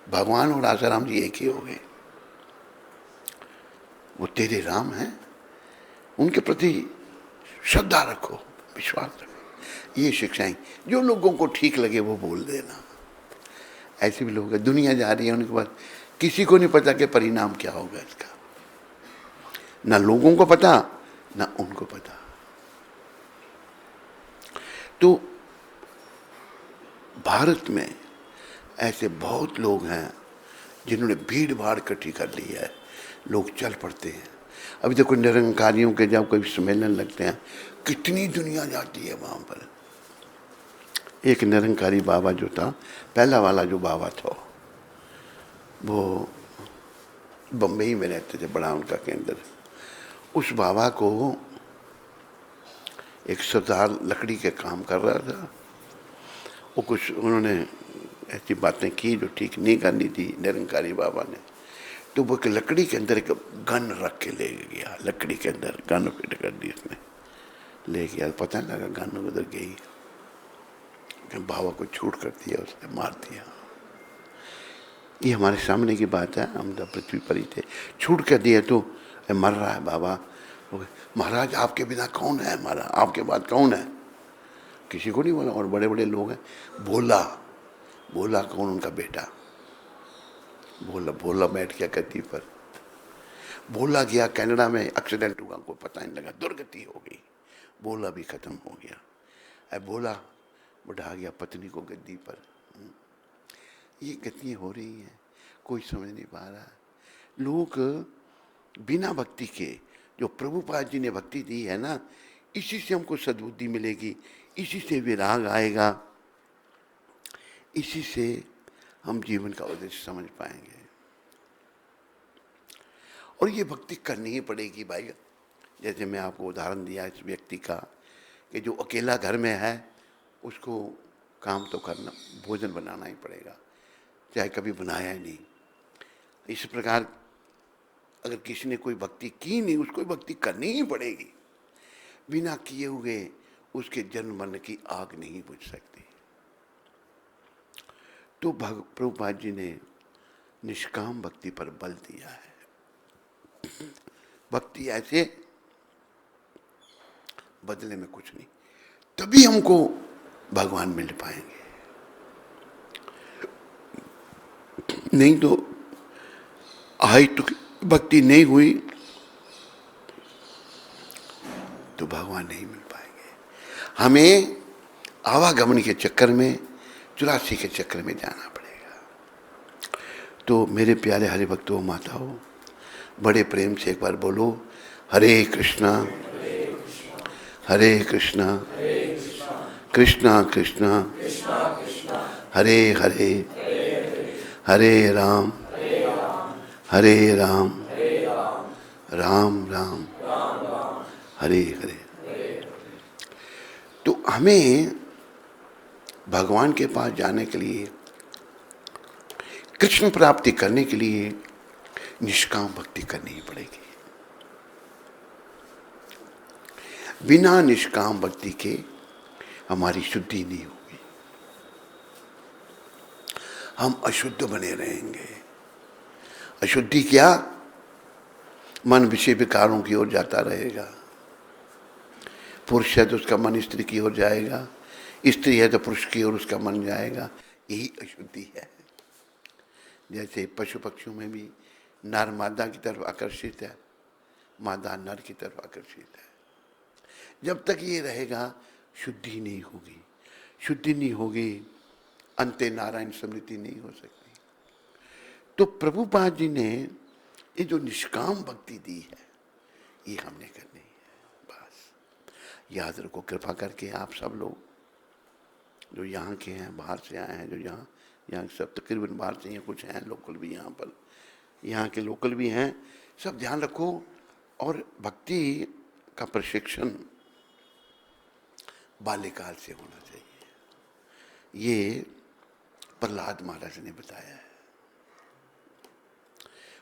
भगवान और आसाराम जी एक ही हो गए। वो तेरे राम हैं, उनके प्रति श्रद्धा रखो, विश्वास रखो। ये शिक्षाएं जो लोगों को ठीक लगे वो बोल देना। ऐसे भी लोग हैं, दुनिया जा रही है, उनके बाद किसी को नहीं पता कि परिणाम क्या होगा इसका, ना लोगों को पता ना उनको पता। तो भारत में ऐसे बहुत लोग हैं जिन्होंने भीड़ भाड़ इकट्ठी कर ली है, लोग चल पड़ते हैं। अभी देखो निरंकारियों के जब कोई सम्मेलन लगते हैं, कितनी दुनिया जाती है वहाँ पर। एक निरंकारी बाबा जो था, पहला वाला जो बाबा था, वो बम्बई में रहते थे, बड़ा उनका केंद्र। उस बाबा को एक सरदार लकड़ी के काम कर रहा था, वो कुछ उन्होंने ऐसी बातें की जो ठीक नहीं करनी थी निरंकारी बाबा ने। तो वो एक लकड़ी के अंदर एक गन रख के ले गया, लकड़ी के अंदर गन फिट कर दी उसने, ले गया, पता नहीं लगा गन उधर गई, बाबा को छूट कर दिया, उसने मार दिया। ये हमारे सामने की बात है, हम जब पृथ्वी पर ही थे, छूट कर दिया तो मर रहा है बाबा। महाराज आपके बिना कौन है हमारा, आपके बाद कौन है? किसी को नहीं बोला, और बड़े बड़े लोग हैं। बोला कौन? उनका बेटा। बोला बैठ गया गद्दी पर, बोला गया कनाडा में, एक्सीडेंट हुआ, कोई पता नहीं लगा, दुर्गति हो गई, बोला भी खत्म हो गया। अब बोला बढ़ा गया पत्नी को गद्दी पर। ये गतियाँ हो रही हैं, कोई समझ नहीं पा रहा। लोग बिना भक्ति के, जो प्रभुपाद जी ने भक्ति दी है ना, इसी से हमको सद्बुद्धि मिलेगी, इसी से विराग आएगा, इसी से हम जीवन का उद्देश्य समझ पाएंगे। और ये भक्ति करनी ही पड़ेगी भाई। जैसे मैं आपको उदाहरण दिया इस व्यक्ति का कि जो अकेला घर में है उसको काम तो करना, भोजन बनाना ही पड़ेगा, चाहे कभी बनाया ही नहीं। इस प्रकार अगर किसी ने कोई भक्ति की नहीं, उसको भक्ति करनी ही पड़ेगी। बिना किए हुए उसके जन्म मरण की आग नहीं बुझ सकती। तो प्रभुपाद जी ने निष्काम भक्ति पर बल दिया है। भक्ति ऐसे, बदले में कुछ नहीं, तभी हमको भगवान मिल पाएंगे। नहीं तो आई तो भक्ति नहीं हुई तो भगवान नहीं मिल पाएंगे। हमें आवागमन के चक्कर में, 84 के चक्कर में जाना पड़ेगा। तो मेरे प्यारे हरि भक्तों, माताओं, बड़े प्रेम से एक बार बोलो, हरे कृष्णा हरे कृष्णा कृष्णा कृष्णा हरे हरे हरे राम हरे राम राम राम हरे हरे। तो हमें भगवान के पास जाने के लिए, कृष्ण प्राप्ति करने के लिए निष्काम भक्ति करनी ही पड़ेगी। बिना निष्काम भक्ति के हमारी शुद्धि नहीं होगी, हम अशुद्ध बने रहेंगे। अशुद्धि क्या? मन विषय विकारों की ओर जाता रहेगा। पुरुष है तो उसका मन स्त्री की ओर जाएगा, स्त्री है तो पुरुष की ओर उसका मन जाएगा। यही अशुद्धि है। जैसे पशु पक्षियों में भी नर मादा की तरफ आकर्षित है, मादा नर की तरफ आकर्षित है। जब तक ये रहेगा शुद्धि नहीं होगी। शुद्धि नहीं होगी, अंते नारायण स्मृति नहीं हो सकती। तो प्रभुपाद जी ने ये जो निष्काम भक्ति दी है, ये हमने करनी है। बस याद रखो, कृपा करके आप सब लोग जो यहाँ के हैं, बाहर से आए हैं, जो यहाँ सब तकरीबन बाहर से हैं, कुछ हैं लोकल भी यहाँ पर, यहाँ के लोकल भी हैं, सब ध्यान रखो। और भक्ति का प्रशिक्षण बाल्यकाल से होना चाहिए। ये प्रहलाद महाराज ने बताया है।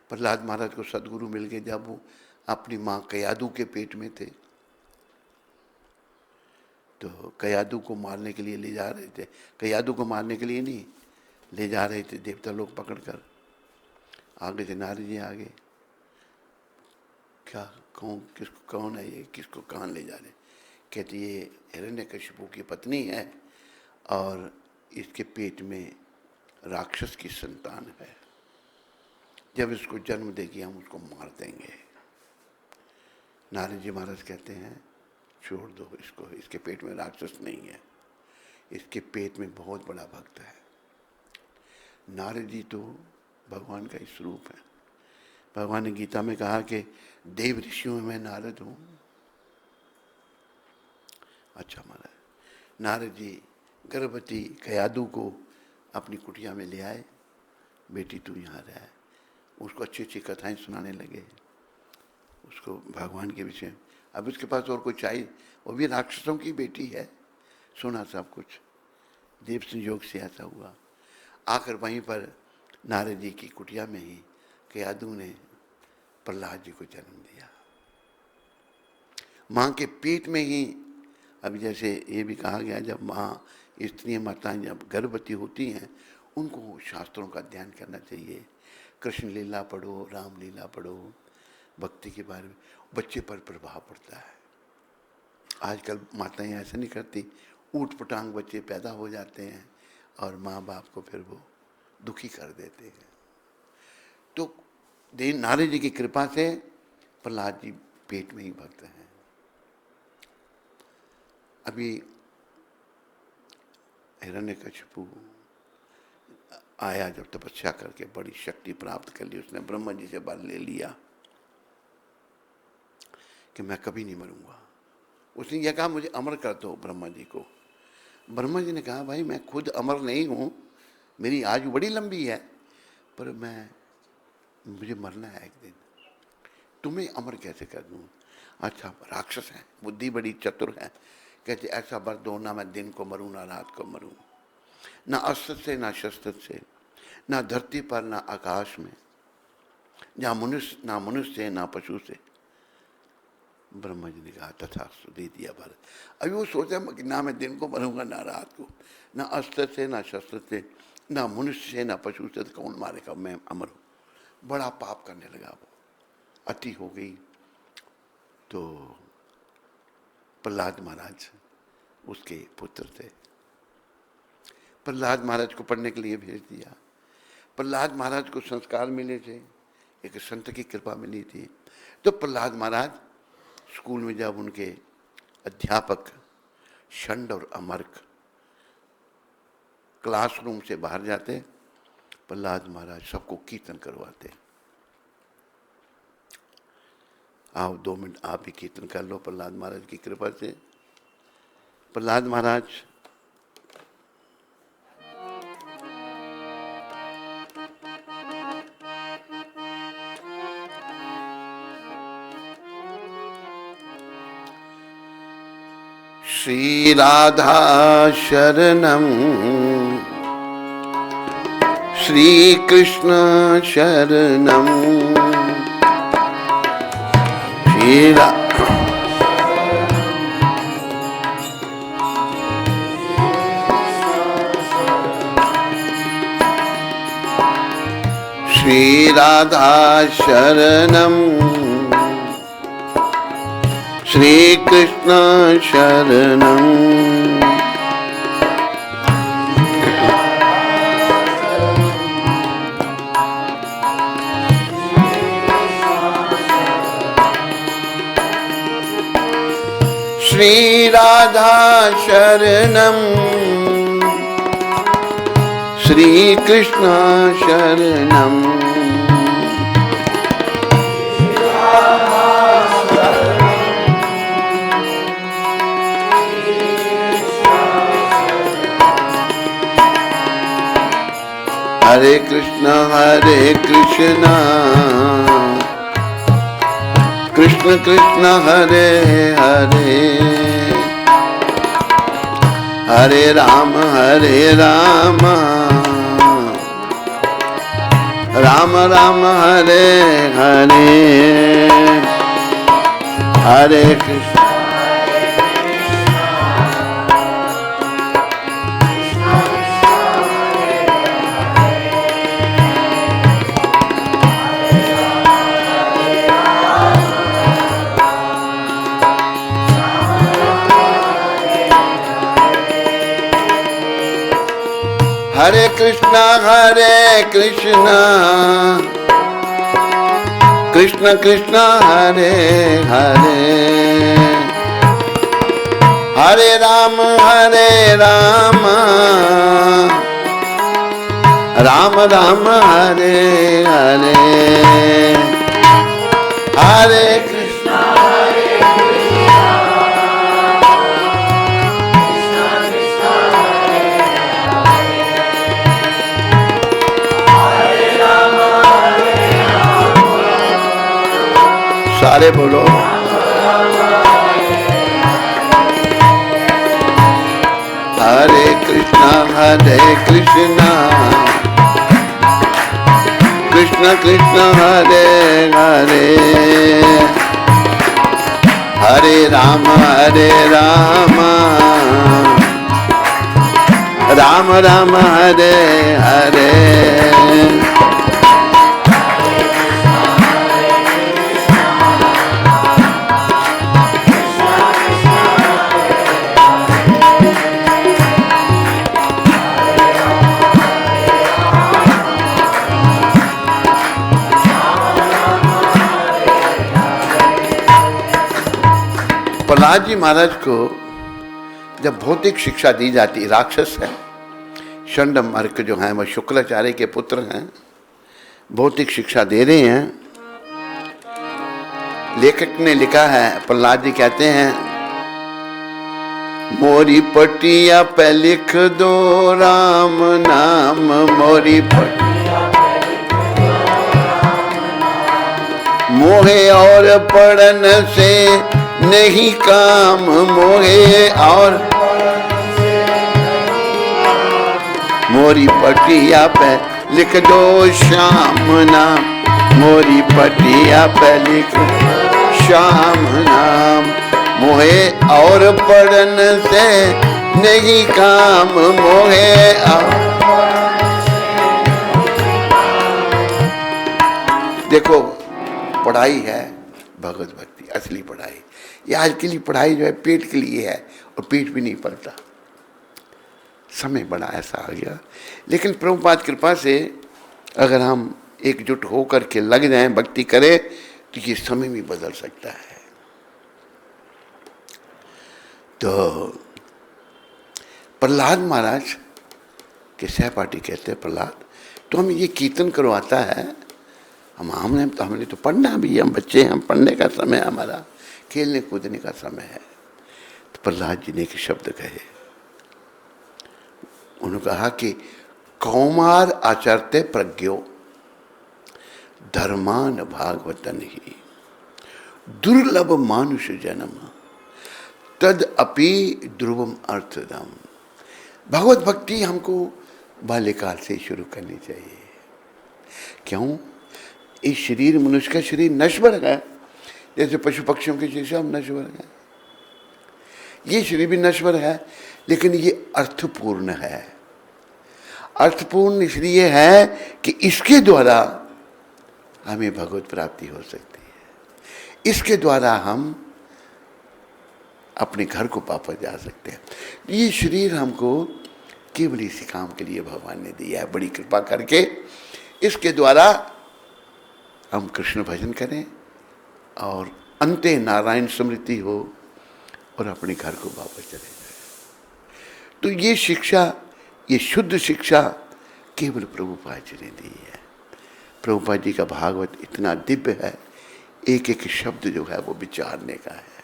प्रहलाद महाराज को सदगुरु मिल गए जब वो अपनी माँ कयादू के पेट में थे। तो कयादू को मारने के लिए ले जा रहे थे, कयादू को मारने के लिए नहीं, ले जा रहे थे देवता लोग पकड़कर। आगे से नारद जी आगे, क्या कौन है ये, किसको कहाँ ले जा रहे? कहते ये हिरण्यकशिपु की पत्नी है और इसके पेट में राक्षस की संतान है, जब इसको जन्म देगी हम उसको मार देंगे। नारद जी महाराज कहते हैं छोड़ दो इसको, इसके पेट में राक्षस नहीं है, इसके पेट में बहुत बड़ा भक्त है। नारद जी तो भगवान का ही स्वरूप है। भगवान ने गीता में कहा कि देव ऋषियों में मैं नारद हूँ। अच्छा महाराज, नारद जी गर्भवती कयादू को अपनी कुटिया में ले आए, बेटी तू यहाँ रह। उसको अच्छी अच्छी कथाएं सुनाने लगे, उसको भगवान के विषय। अब उसके पास और कोई चाहिए, वो भी राक्षसों की बेटी है, सुना सब कुछ। देव संयोग से ऐसा हुआ। आकर वहीं पर नारद जी की कुटिया में ही कयादू ने प्रहलाद जी को जन्म दिया, माँ के पेट में ही। अब जैसे ये भी कहा गया, जब माँ, स्त्रियाँ, माताएं जब गर्भवती होती हैं, उनको शास्त्रों का अध्ययन करना चाहिए। कृष्ण लीला पढ़ो, राम लीला पढ़ो, भक्ति के बारे में, बच्चे पर प्रभाव पड़ता है। आजकल माताएं ऐसा नहीं करती, ऊट पटांग बच्चे पैदा हो जाते हैं और माँ बाप को फिर वो दुखी कर देते हैं। तो नारद जी की कृपा से प्रहलाद जी पेट में ही भक्त हैं। अभी हिरण्यकशिपु आया, जब तपस्या करके बड़ी शक्ति प्राप्त कर ली, उसने ब्रह्मा जी से वर ले लिया कि मैं कभी नहीं मरूंगा। उसने यह कहा मुझे अमर कर दो ब्रह्मा जी को। ब्रह्मा जी ने कहा भाई मैं खुद अमर नहीं हूँ, मेरी आयु बड़ी लंबी है, पर मुझे मरना है एक दिन, तुम्हें अमर कैसे कर दूँ? अच्छा राक्षस है, बुद्धि बड़ी चतुर है, कहते ऐसा वर दो ना मैं दिन को मरूं ना रात को मरूं, ना अस्त्र से ना शस्त्र से, ना धरती पर ना आकाश में, ना मनुष्य ना पशु से। ब्रह्मा जी ने कहा तथास्तु, दे दिया वर। अभी वो सोचा कि ना मैं दिन को मरूंगा ना रात को, ना अस्त्र से ना शस्त्र से, ना मनुष्य से ना पशु से, तो कौन मारेगा, मैं अमर हूं। बड़ा पाप करने लगा, वो अति हो गई। तो प्रहलाद महाराज उसके पुत्र थे, प्रहलाद महाराज को पढ़ने के लिए भेज दिया। प्रहलाद महाराज को संस्कार मिले थे, एक संत की कृपा मिली थी। तो प्रहलाद महाराज स्कूल में जब उनके अध्यापक षंड और अमर्क क्लासरूम से बाहर जाते, प्रहलाद महाराज सबको कीर्तन करवाते। आओ 2 मिनट आप भी कीर्तन कर लो प्रहलाद महाराज की कृपा से। प्रहलाद महाराज श्री राधा शरणम, श्री कृष्ण शरणम, श्री राधा शरणम, श्री कृष्ण शरणम, श्री राधा शरणम, श्री कृष्ण शरणम, हरे कृष्ण कृष्ण कृष्ण हरे हरे, हरे राम राम राम हरे हरे, हरे कृष्ण हरे कृष्ण कृष्ण कृष्ण हरे हरे, हरे राम राम राम हरे हरे, हरे कृष्ण सारे बोलो, हरे कृष्ण कृष्ण कृष्ण हरे हरे, हरे राम राम राम हरे हरे, प्रहलाद जी महाराज को जब भौतिक शिक्षा दी जाती, राक्षस है षंड मर्क जो हैं वह शुक्राचार्य के पुत्र हैं, भौतिक शिक्षा दे रहे हैं। लेखक ने लिखा है, प्रहलाद जी कहते हैं, मोरी पटिया पे लिख दो राम नाम, मोरी पटिया मोहे और पढ़न से नहीं काम मोहे और मोरी पटिया पे लिख दो श्याम नाम, मोरी पटिया पे लिख श्याम नाम, मोहे और पढ़न से नहीं काम मोहे और। देखो पढ़ाई है भगवत भक्ति, असली पढ़ाई। ये आज के लिए पढ़ाई जो है पेट के लिए है, और पेट भी नहीं पलता। समय बड़ा ऐसा आ गया, लेकिन प्रभुपाद कृपा से अगर हम एकजुट होकर के लग जाएं, भक्ति करें, तो ये समय भी बदल सकता है। तो प्रहलाद महाराज के सहपाठी कहते हैं, प्रहलाद तो हमें ये कीर्तन करवाता है, हमने तो पढ़ना भी, हम बच्चे हैं, हम पढ़ने का समय हमारा, खेलने कूदने का समय है। तो प्रहलाद जी ने एक शब्द कहे, उन्होंने कहा कि कौमार आचरते प्रज्ञो धर्मान भागवतन ही दुर्लभ मानुष जन्म तद अपि ध्रुवम अर्थदम। भगवत भक्ति हमको बाल्यकाल से शुरू करनी चाहिए। क्यों? इस शरीर, मनुष्य का शरीर नश्वर है, जैसे पशु पक्षियों के जैसे हम नश्वर हैं। ये शरीर भी नश्वर है, लेकिन ये अर्थपूर्ण है। अर्थपूर्ण इसलिए है कि इसके द्वारा हमें भगवत प्राप्ति हो सकती है, इसके द्वारा हम अपने घर को वापस जा सकते हैं। ये शरीर हमको केवल इसी काम के लिए भगवान ने दिया है, बड़ी कृपा करके। इसके द्वारा हम कृष्ण भजन करें और अंते नारायण स्मृति हो और अपने घर को वापस चले जाए। तो ये शिक्षा, ये शुद्ध शिक्षा केवल प्रभुपाद जी ने दी है। प्रभुपाद जी का भागवत इतना दिव्य है, एक एक शब्द जो है वो विचारने का है।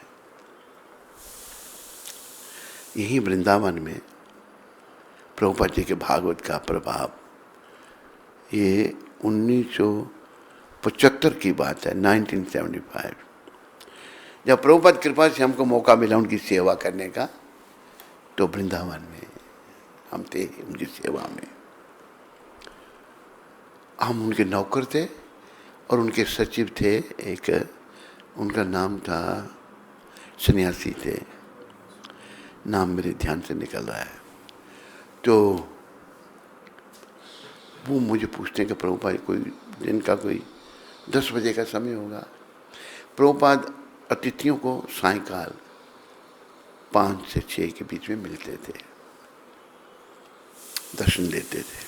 यही वृंदावन में प्रभुपाद जी के भागवत का प्रभाव, ये 1975 की बात है, 1975, जब प्रभुपाद कृपा से हमको मौका मिला उनकी सेवा करने का, तो वृंदावन में हम थे, उनकी सेवा में। हम उनके नौकर थे और उनके सचिव थे, एक उनका नाम था, सन्यासी थे, नाम मेरे ध्यान से निकल रहा है। तो वो मुझे पूछते हैं कि प्रभुपाद कोई दिन का कोई 10 बजे का समय होगा। प्रभुपाद अतिथियों को सायंकाल 5 से 6 के बीच में मिलते थे, दर्शन देते थे।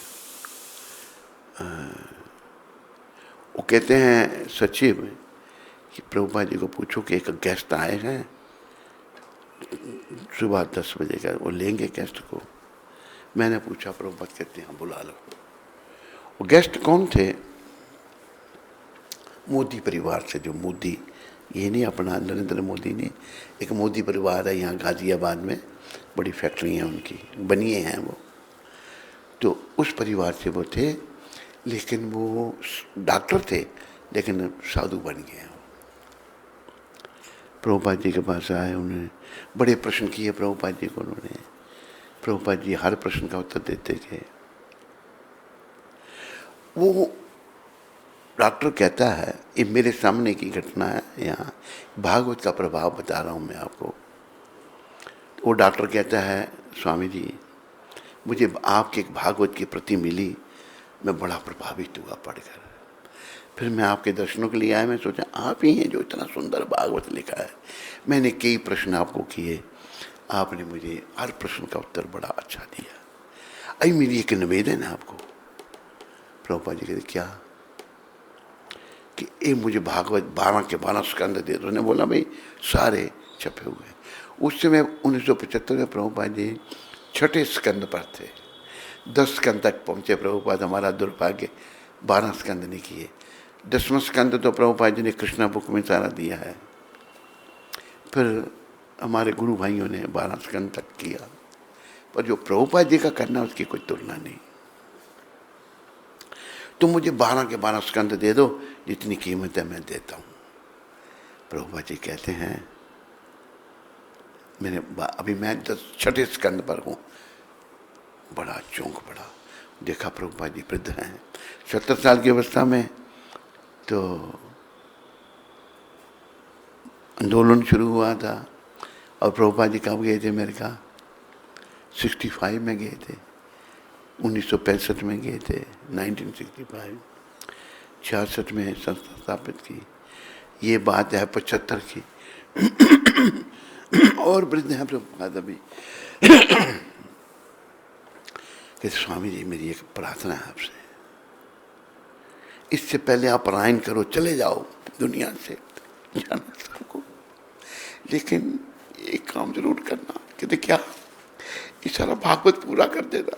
वो कहते हैं सचिव कि प्रभुपाद जी को पूछो कि एक गेस्ट आए हैं सुबह 10 बजे का, वो लेंगे गेस्ट को। मैंने पूछा, प्रभुपाद कहते हैं बुला लो। वो गेस्ट कौन थे? मोदी परिवार से, जो मोदी, ये नहीं अपना नरेंद्र मोदी नहीं, एक मोदी परिवार है यहाँ गाजियाबाद में, बड़ी फैक्ट्री हैं उनकी, बनिए हैं वो। तो उस परिवार से वो थे, लेकिन वो डॉक्टर थे, लेकिन साधु बन गए। प्रभुपाद जी के पास आए, उन्होंने बड़े प्रश्न किए प्रभुपाद जी को। उन्होंने, प्रभुपाद जी हर प्रश्न का उत्तर देते थे। वो डॉक्टर कहता है, ये मेरे सामने की घटना है, यहाँ भागवत का प्रभाव बता रहा हूँ मैं आपको। वो डॉक्टर कहता है, स्वामी जी मुझे आपके एक भागवत की प्रति मिली, मैं बड़ा प्रभावित हुआ पढ़कर। फिर मैं आपके दर्शनों के लिए आया, मैं सोचा आप ही हैं जो इतना सुंदर भागवत लिखा है। मैंने कई प्रश्न आपको किए, आपने मुझे हर प्रश्न का उत्तर बड़ा अच्छा दिया। अभी मेरी एक निवेदन है आपको। प्रभुपाद जी कहते क्या? कि ये मुझे भागवत 12 के 12 स्कंद दे दो। उन्होंने बोला भाई सारे छपे हुए हैं। उस समय 1975 में प्रभुपाद जी 6ठे स्कंद पर थे, 10 स्कंद तक पहुँचे प्रभुपाद। हमारा दुर्भाग्य 12 स्कंद नहीं किए। 10वां स्कंद तो प्रभुपाद जी ने कृष्णा बुक में सारा दिया है। फिर हमारे गुरु भाइयों ने 12 स्कंद तक किया, पर जो प्रभुपाद जी का करना उसकी कोई तुलना नहीं। तो मुझे 12 के 12 स्कंद दे दो, जितनी कीमत है मैं देता हूँ। प्रभुपाद जी कहते हैं अभी मैं 6 स्कंद पर हूँ। बड़ा चौंक पड़ा, देखा प्रभुपाद जी वृद्ध हैं, 70 साल की अवस्था में। तो आंदोलन शुरू हुआ था और प्रभुपाद जी कब गए थे अमेरिका? 65 में गए थे, 1965 में गए थे, 1965, 66 में संस्था स्थापित की। ये बात है 75 की। और वृद्ध हैं प्रभुपाद अभी। कि स्वामी जी मेरी एक प्रार्थना है आपसे, इससे पहले आप पलायन करो, चले जाओ दुनिया से, जाना सबको, लेकिन एक काम जरूर करना। कहते क्या? ये सारा भागवत पूरा कर देना,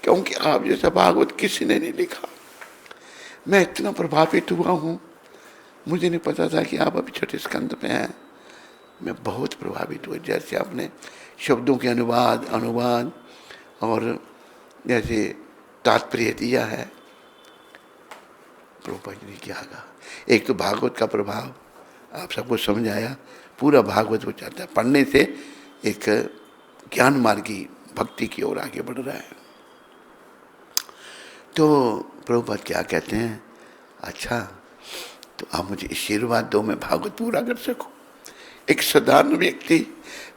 क्योंकि आप जैसा भागवत किसी ने नहीं लिखा। मैं इतना प्रभावित हुआ हूँ, मुझे नहीं पता था कि आप अभी 6 स्कंद में हैं। मैं बहुत प्रभावित हुआ, जैसे आपने शब्दों के अनुवाद और जैसे तात्पर्य दिया है। प्रभुपाद जी ने क्या कहा, एक तो भागवत का प्रभाव आप सबको समझ आया, पूरा भागवत वो चाहता है पढ़ने से एक ज्ञान मार्गी भक्ति की ओर आगे बढ़ रहा है। तो प्रभुपाद क्या कहते हैं, अच्छा तो आप मुझे आशीर्वाद दो, मैं भागवत पूरा कर सकूं। एक साधारण व्यक्ति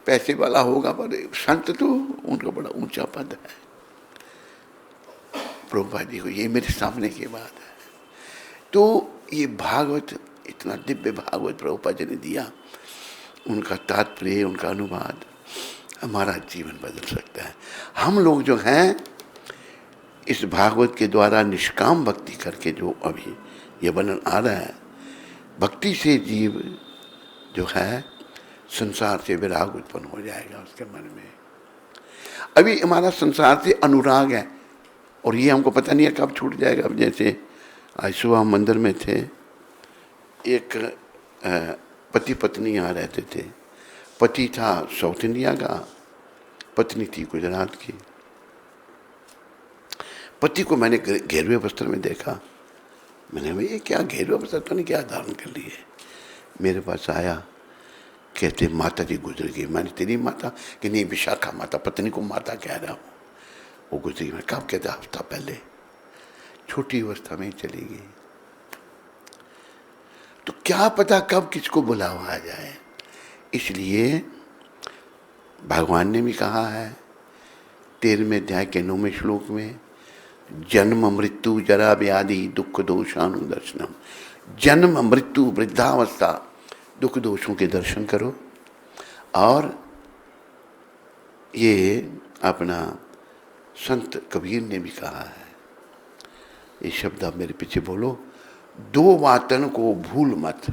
पैसे वाला होगा, पर संत तो उनका बड़ा ऊंचा पद है। प्रभुपाद जी को ये मेरे सामने की बात है। तो ये भागवत, इतना दिव्य भागवत प्रभुपाद जी ने दिया, उनका तात्पर्य, उनका अनुवाद हमारा जीवन बदल सकता है। हम लोग जो हैं इस भागवत के द्वारा निष्काम भक्ति करके, जो अभी ये वर्णन आ रहा है, भक्ति से जीव जो है संसार से विराग उत्पन्न हो जाएगा उसके मन में। अभी हमारा संसार से अनुराग है और ये हमको पता नहीं है कब छूट जाएगा। अब जैसे आज सुबह हम मंदिर में थे, एक पति पत्नी यहाँ रहते थे। पति था साउथ इंडिया का, पत्नी थी गुजरात की। पति को मैंने घेरवे वस्त्र में देखा। मैंने भाई ये क्या घेरवे वस्त्र तो नहीं क्या धारण कर लिए? मेरे पास आया, कहते माता जी गुजर गई। मैंने तेरी माता? कि नहीं, विशाखा माता, पत्नी को माता कह रहा हूँ, वो गुजरी। मैं कब? कहते हफ्ता पहले, छोटी अवस्था में ही चली गई। तो क्या पता कब किसको बुलावा आ जाए। इसलिए भगवान ने भी कहा है 13वें अध्याय के 9वें श्लोक में, जन्म मृत्यु जरा व्याधि दुख दोषानुदर्शनम। जन्म मृत्यु वृद्धावस्था दुख दोषों के दर्शन करो। और ये अपना संत कबीर ने भी कहा है, ये शब्द आप मेरे पीछे बोलो, 2 बातन को भूल मत,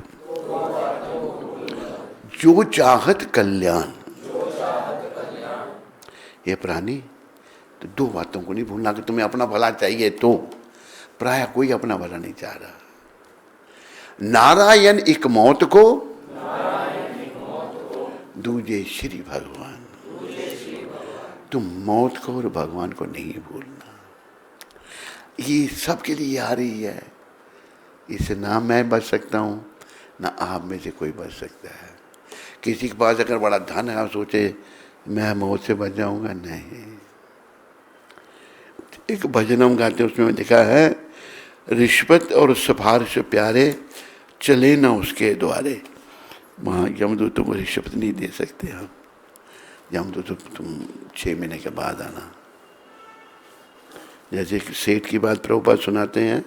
जो चाहत कल्याण। ये प्राणी तो 2 बातों को नहीं भूलना, कि तुम्हें अपना भला चाहिए तो प्राय कोई अपना भला नहीं चाह रहा। नारायण एक मौत को, दूजे श्री भगवान। तुम मौत को और भगवान को नहीं भूलना। ये सबके लिए आ रही है। इससे ना मैं बच सकता हूँ, ना आप में से कोई बच सकता है। किसी के पास अगर बड़ा धन है, आप सोचे मैं मौत से बच जाऊंगा, नहीं। एक भजन हम गाते हैं, उसमें लिखा है, रिश्वत और सिफारिश प्यारे चले ना उसके द्वारे। वहाँ यमदूतों को रिश्वत नहीं दे सकते हम। यमदूत तुम 6 महीने के बाद आना। जैसे एक सेठ की बात प्रभुपाद सुनाते हैं,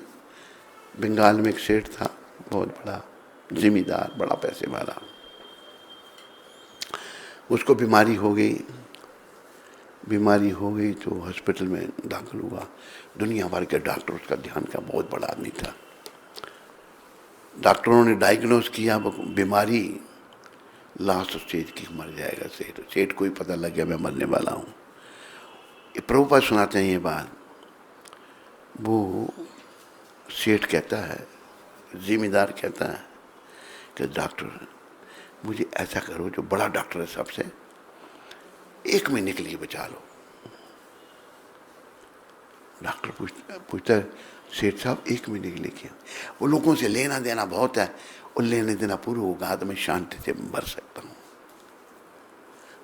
बंगाल में एक सेठ था, बहुत बड़ा जिम्मेदार, बड़ा पैसे वाला। उसको बीमारी हो गई तो हॉस्पिटल में दाखिल हुआ। दुनिया भर के डॉक्टर उसका ध्यान का, बहुत बड़ा आदमी था। डॉक्टरों ने डायग्नोज किया बीमारी लास्ट स्टेज की, मर जाएगा सेठ को ही पता लग गया मैं मरने वाला हूँ। ये प्रभुपाद सुनाते हैं ये बात। वो सेठ कहता है, जिम्मेदार कहता है कि डॉक्टर मुझे ऐसा करो, जो बड़ा डॉक्टर है सबसे, 1 महीने के लिए बचा लो। डॉक्टर पूछता है, सेठ साहब 1 महीने के लिए क्या? वो लोगों से लेना देना बहुत है, और लेने देना पूरा होगा तो मैं शांति से मर सकता हूँ।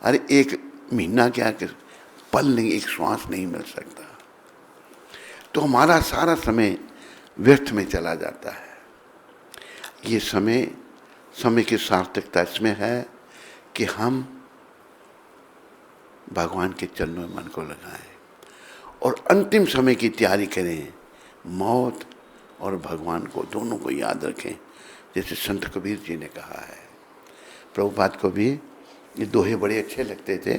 अरे एक महीना क्या कि पल नहीं, एक श्वास नहीं मिल सकता, तो हमारा सारा समय व्यर्थ में चला जाता है। ये समय की सार्थकता इसमें है कि हम भगवान के चरणों में मन को लगाएं और अंतिम समय की तैयारी करें। मौत और भगवान को दोनों को याद रखें, जैसे संत कबीर जी ने कहा है। प्रभुपाद को भी ये दोहे बड़े अच्छे लगते थे।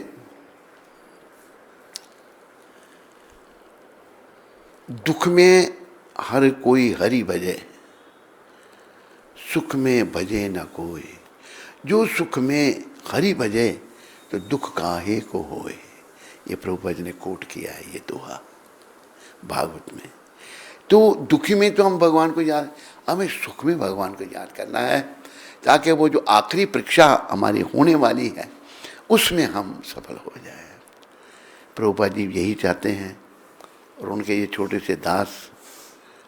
दुख में हर कोई हरि भजे, सुख में भजे न कोई। जो सुख में हरि भजे तो दुख काहे को होए। ये प्रभुपाद ने कोट किया है ये दोहा भागवत में। तो दुखी में तो हम भगवान को याद, हमें सुख में भगवान को याद करना है, ताकि वो जो आखिरी परीक्षा हमारी होने वाली है उसमें हम सफल हो जाए। प्रभुपाद जी यही चाहते हैं और उनके ये छोटे से दास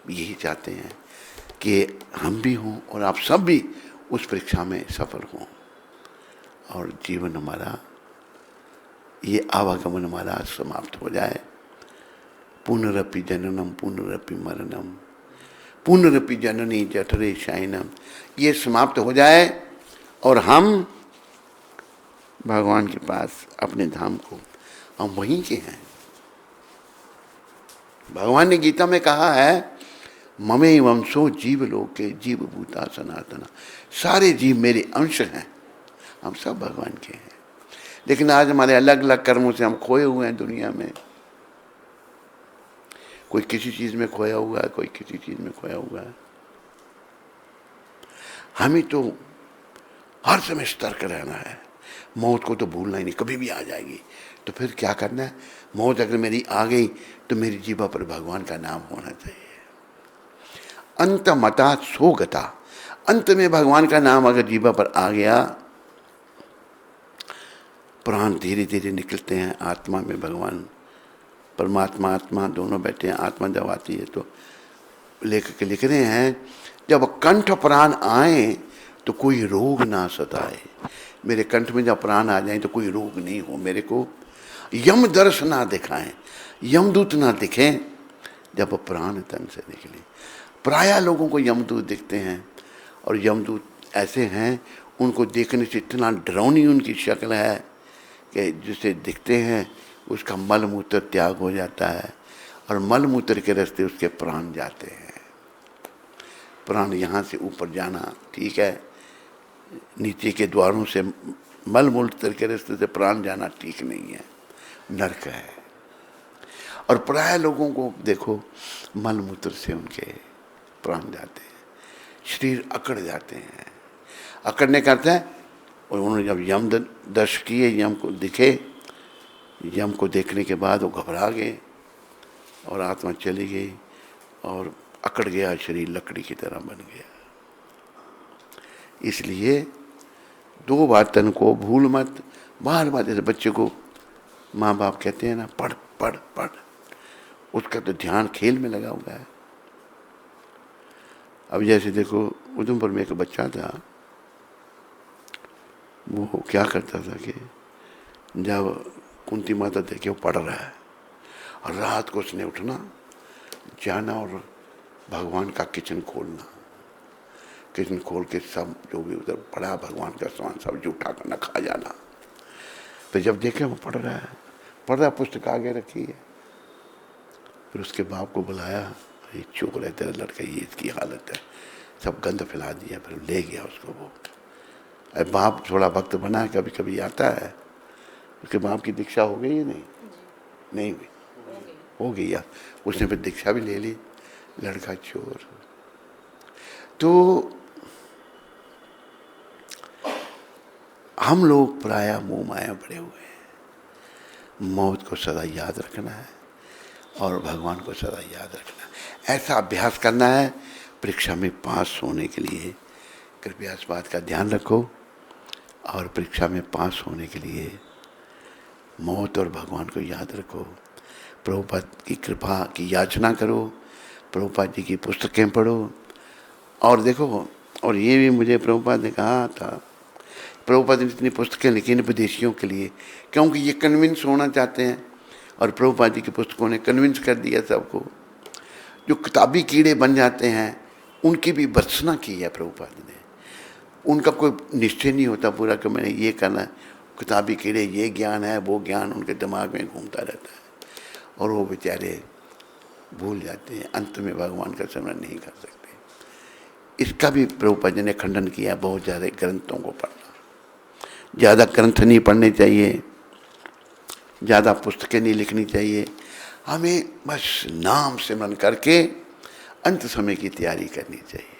यही चाहते हैं कि हम भी हों और आप सब भी उस परीक्षा में सफल हों और जीवन हमारा, ये आवागमन हमारा समाप्त हो जाए। पुनरपि जननम पुनरपि मरणम पुनरपि जननी जठरे शयनम, ये समाप्त हो जाए और हम भगवान के पास अपने धाम को, हम वहीं के हैं। भगवान ने गीता में कहा है ममे वंशो जीव लोके जीव भूता सनातना, सारे जीव मेरे अंश हैं, हम सब भगवान के हैं। लेकिन आज हमारे अलग अलग कर्मों से हम खोए हुए हैं दुनिया में। कोई किसी चीज में खोया हुआ है, कोई किसी चीज में खोया हुआ है। हमें तो हर समय सतर्क रहना है, मौत को तो भूलना ही नहीं, कभी भी आ जाएगी। तो फिर क्या करना है, मौत अगर मेरी आ गई तो मेरी जीवा पर भगवान का नाम होना चाहिए। अंत मता सोगता, अंत में भगवान का नाम अगर जीवा पर आ गया, प्राण धीरे धीरे निकलते हैं आत्मा में। भगवान परमात्मा आत्मा दोनों बैठे हैं। आत्मा जब आती है तो लेखक लिख रहे हैं जब कंठ प्राण आए तो कोई रोग ना सताए। मेरे कंठ में जब प्राण आ जाए तो कोई रोग नहीं हो, मेरे को यम दर्श ना दिखाएं, यमदूत ना दिखें जब प्राण तन से निकले। प्रायः लोगों को यमदूत दिखते हैं और यमदूत ऐसे हैं उनको देखने से इतना डरावनी उनकी शक्ल है कि जिसे दिखते हैं उसका मल मूत्र त्याग हो जाता है और मल मूत्र के रास्ते उसके प्राण जाते हैं। प्राण यहाँ से ऊपर जाना ठीक है, नीचे के द्वारों से मल मूत्र के रास्ते से प्राण जाना ठीक नहीं है, नरक है। और प्राय लोगों को देखो मल मूत्र से उनके प्राण जाते हैं, शरीर अकड़ जाते हैं। अकड़ने का अर्थ है, और उन्होंने जब यम दर्श किए, यम को दिखे, यम को देखने के बाद वो घबरा गए और आत्मा चली गई और अकड़ गया शरीर, लकड़ी की तरह बन गया। इसलिए दो बातन को भूल मत। बार बार जैसे बच्चे को माँ बाप कहते हैं ना पढ़ पढ़ पढ़, उसका तो ध्यान खेल में लगा हुआ है। अब जैसे देखो उधमपुर में एक बच्चा था, वो क्या करता था कि जब कुंती माता देखे वो पढ़ रहा है और रात को उसने उठना, जाना और भगवान का किचन खोलना, किचन खोल के सब जो भी उधर पड़ा भगवान का सामान सब जूठा करना, खा जाना। तो जब देखे वो पढ़ रहा है, पुस्तक आगे रखी है। फिर उसके बाप को बुलाया, ये चुप रहे तेरा लड़का, ये इसकी हालत है, सब गंद फैला दिया। फिर ले गया उसको वो। अरे बाप थोड़ा भक्त बना, कभी कभी आता है। उसके बाप की दीक्षा हो गई है नहीं हुई, हो गई यार। उसने फिर दीक्षा भी ले ली, लड़का चोर। तो हम लोग प्रायः मोह माया पड़े हुए हैं। मौत को सदा याद रखना है और भगवान को सदा याद रखना है। ऐसा अभ्यास करना है परीक्षा में पास होने के लिए। कृपया इस बात का ध्यान रखो और परीक्षा में पास होने के लिए मौत और भगवान को याद रखो। प्रभुपाद की कृपा की याचना करो, प्रभुपाद जी की पुस्तकें पढ़ो। और देखो, और ये भी मुझे प्रभुपाद ने कहा था, प्रभुपाद ने इतनी पुस्तकें लिखी इन विदेशियों के लिए, क्योंकि ये कन्विंस होना चाहते हैं, और प्रभुपाद जी की पुस्तकों ने कन्विंस कर दिया सबको। जो किताबी कीड़े बन जाते हैं उनकी भी भर्त्सना की है प्रभुपाद ने। उनका कोई निश्चय नहीं होता पूरा कि मैंने ये करना है। किताबी कीड़े, ये ज्ञान है वो ज्ञान उनके दिमाग में घूमता रहता है, और वो बेचारे भूल जाते हैं, अंत में भगवान का स्मरण नहीं कर सकते। इसका भी प्रभुपाद जी ने खंडन किया। बहुत ज़्यादा ग्रंथों को पढ़ना, ज़्यादा ग्रंथ नहीं पढ़ने चाहिए, ज़्यादा पुस्तकें नहीं लिखनी चाहिए। हमें बस नाम सिमरन करके अंत समय की तैयारी करनी चाहिए।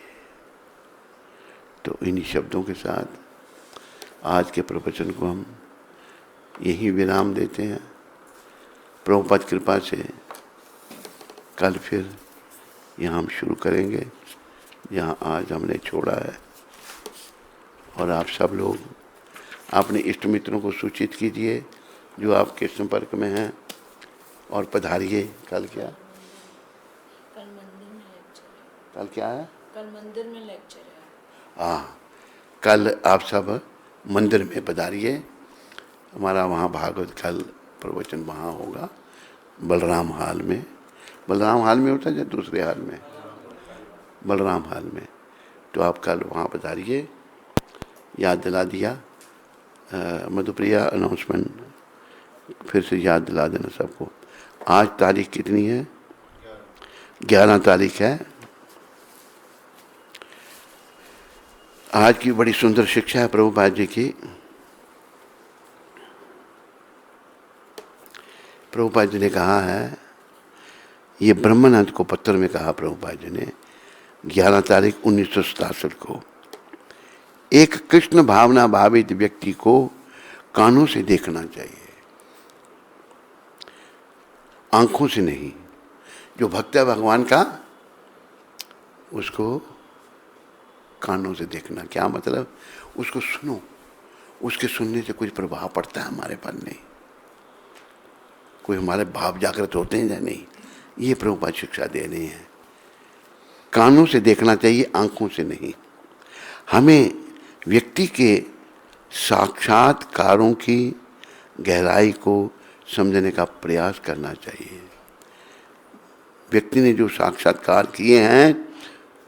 तो इन्हीं शब्दों के साथ आज के प्रवचन को हम यही विराम देते हैं। प्रभुपाद कृपा से कल फिर यहाँ हम शुरू करेंगे जहाँ आज हमने छोड़ा है। और आप सब लोग अपने इष्ट मित्रों को सूचित कीजिए जो आपके संपर्क में हैं, और पधारिए। कल क्या, कल मंदिर में लेक्चर है। कल क्या है? कल मंदिर में लेक्चर है। हाँ, कल आप सब मंदिर में पधारिए। हमारा वहाँ भागवत कल प्रवचन वहाँ होगा, बलराम हाल में। बलराम हाल में होता है या दूसरे हाल में? बलराम हाल में। तो आप कल वहाँ पधारिए। याद दिला दिया मधुप्रिया, अनाउंसमेंट फिर से याद दिला देना सबको। आज तारीख कितनी है? 11 तारीख है। आज की बड़ी सुंदर शिक्षा है प्रभुपाद जी की। प्रभुपाद जी ने कहा है, ये ब्रह्मानंद को पत्र में कहा प्रभुपाद जी ने 11 तारीख 1967 को, एक कृष्ण भावना भावित व्यक्ति को कानों से देखना चाहिए, आंखों से नहीं। जो भक्त है भगवान का, उसको कानों से देखना। क्या मतलब? उसको सुनो, उसके सुनने से कुछ प्रभाव पड़ता है हमारे पर? नहीं। कोई हमारे भाव जागृत होते हैं या नहीं? ये प्रभुपाद शिक्षा दे रहे हैं। कानों से देखना चाहिए, आंखों से नहीं। हमें व्यक्ति के साक्षात्कारों की गहराई को समझने का प्रयास करना चाहिए। व्यक्ति ने जो साक्षात्कार किए हैं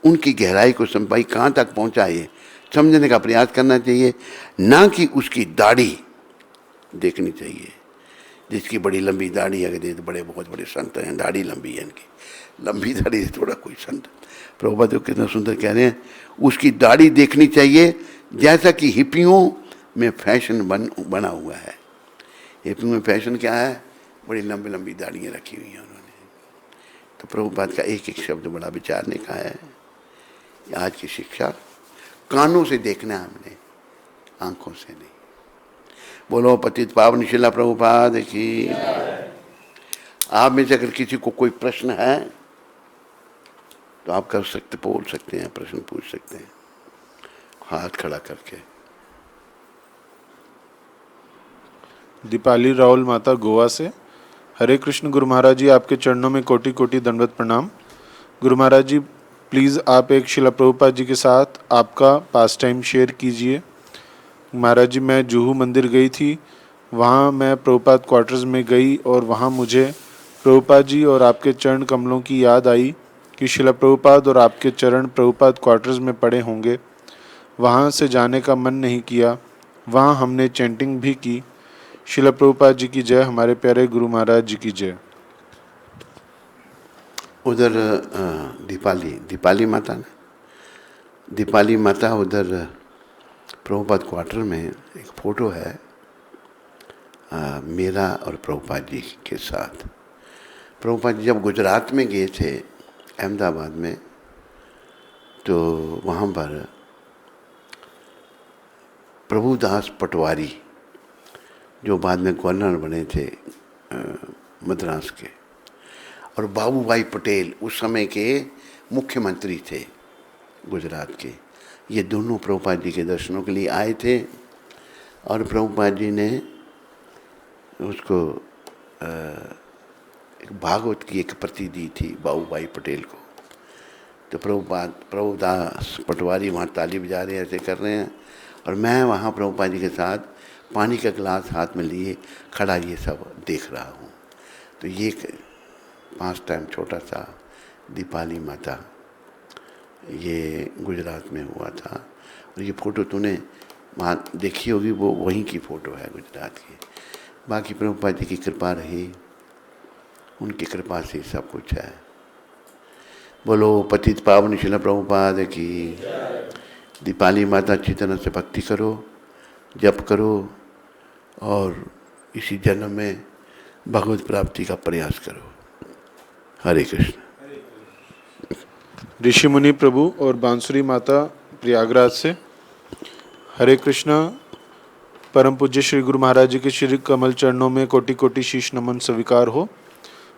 उनकी गहराई को भाई कहाँ तक पहुँचा है समझने का प्रयास करना चाहिए, ना कि उसकी दाढ़ी देखनी चाहिए। जिसकी बड़ी लंबी दाढ़ी है, तो बड़े बहुत बड़े संत हैं, दाढ़ी लंबी है इनकी, लंबी दाढ़ी से थोड़ा कोई संत। प्रभुपाद तो कितना सुंदर कह रहे हैं, उसकी दाढ़ी देखनी चाहिए जैसा कि हिप्पियों में फैशन बना हुआ है। हिप्पियों में फैशन क्या है? बड़ी लंबी लंबी दाढ़ियाँ रखी हुई हैं उन्होंने। तो प्रभुपाद का एक एक शब्द बड़ा विचारने का है। आज की शिक्षा कानों से देखना हमने, आंखों से नहीं। बोलो पतित पावन शिला प्रभुपाद की। आप में से अगर किसी को कोई प्रश्न है तो आप कर सकते, बोल सकते हैं, प्रश्न पूछ सकते हैं हाथ खड़ा करके। दीपाली राहुल माता गोवा से। हरे कृष्ण गुरु महाराज जी, आपके चरणों में कोटि कोटि दंडवत प्रणाम। गुरु महाराज जी प्लीज़ आप एक शिला प्रभुपाद जी के साथ आपका पास टाइम शेयर कीजिए। महाराज जी मैं जुहू मंदिर गई थी, वहाँ मैं प्रभुपाद क्वार्टर्स में गई और वहाँ मुझे प्रभुपाद जी और आपके चरण कमलों की याद आई कि शिला प्रभुपाद और आपके चरण प्रभुपाद क्वार्टर्स में पड़े होंगे। वहाँ से जाने का मन नहीं किया। वहाँ हमने चैंटिंग भी की। शिला प्रभुपाद जी की जय, हमारे प्यारे गुरु महाराज जी की जय। उधर दीपाली माता ने, दीपाली माता उधर प्रभुपाद क्वार्टर में एक फ़ोटो है मेरा और प्रभुपाद जी के साथ। प्रभुपाद जी जब गुजरात में गए थे अहमदाबाद में, तो वहाँ पर प्रभुदास पटवारी जो बाद में गवर्नर बने थे मद्रास के, और बाबू भाई पटेल उस समय के मुख्यमंत्री थे गुजरात के, ये दोनों प्रभुपाद जी के दर्शनों के लिए आए थे। और प्रभुपाद जी ने उसको एक भागवत की एक प्रति दी थी बाबू भाई पटेल को। तो प्रभुदास पटवारी वहाँ ताली बजा रहे हैं, ऐसे कर रहे हैं, और मैं वहाँ प्रभुपाद जी के साथ पानी का गिलास हाथ में लिए खड़ा ये सब देख रहा हूँ। तो ये 5 टाइम छोटा सा दीपाली माता, ये गुजरात में हुआ था। और ये फ़ोटो तूने वहाँ देखी होगी, वो वहीं की फ़ोटो है गुजरात की। बाकी प्रभुपाद जी की कृपा रही, उनकी कृपा से सब कुछ है। बोलो पतित पावन शिला प्रभुपाद की। दीपाली माता अच्छी तरह से भक्ति करो, जप करो और इसी जन्म में भगवत प्राप्ति का प्रयास करो। हरे कृष्ण। ऋषि मुनि प्रभु और बांसुरी माता प्रयागराज से। हरे कृष्णा। परम पूज्य श्री गुरु महाराज जी के श्री कमल चरणों में कोटि कोटि शीश नमन स्वीकार हो।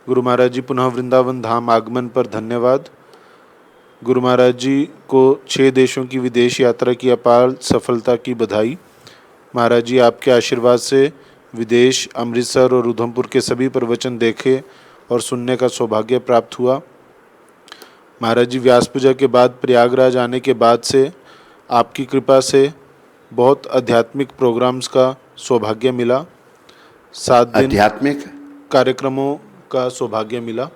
गुरु महाराज जी पुनः वृंदावन धाम आगमन पर धन्यवाद। गुरु महाराज जी को 6 देशों की विदेश यात्रा की अपार सफलता की बधाई। महाराज जी आपके आशीर्वाद से विदेश, अमृतसर और उधमपुर के सभी प्रवचन देखे और सुनने का सौभाग्य प्राप्त हुआ। महाराज जी व्यास पूजा के बाद प्रयागराज आने के बाद से आपकी कृपा से बहुत आध्यात्मिक प्रोग्राम्स का सौभाग्य मिला। 7 दिन आध्यात्मिक कार्यक्रमों का सौभाग्य मिला।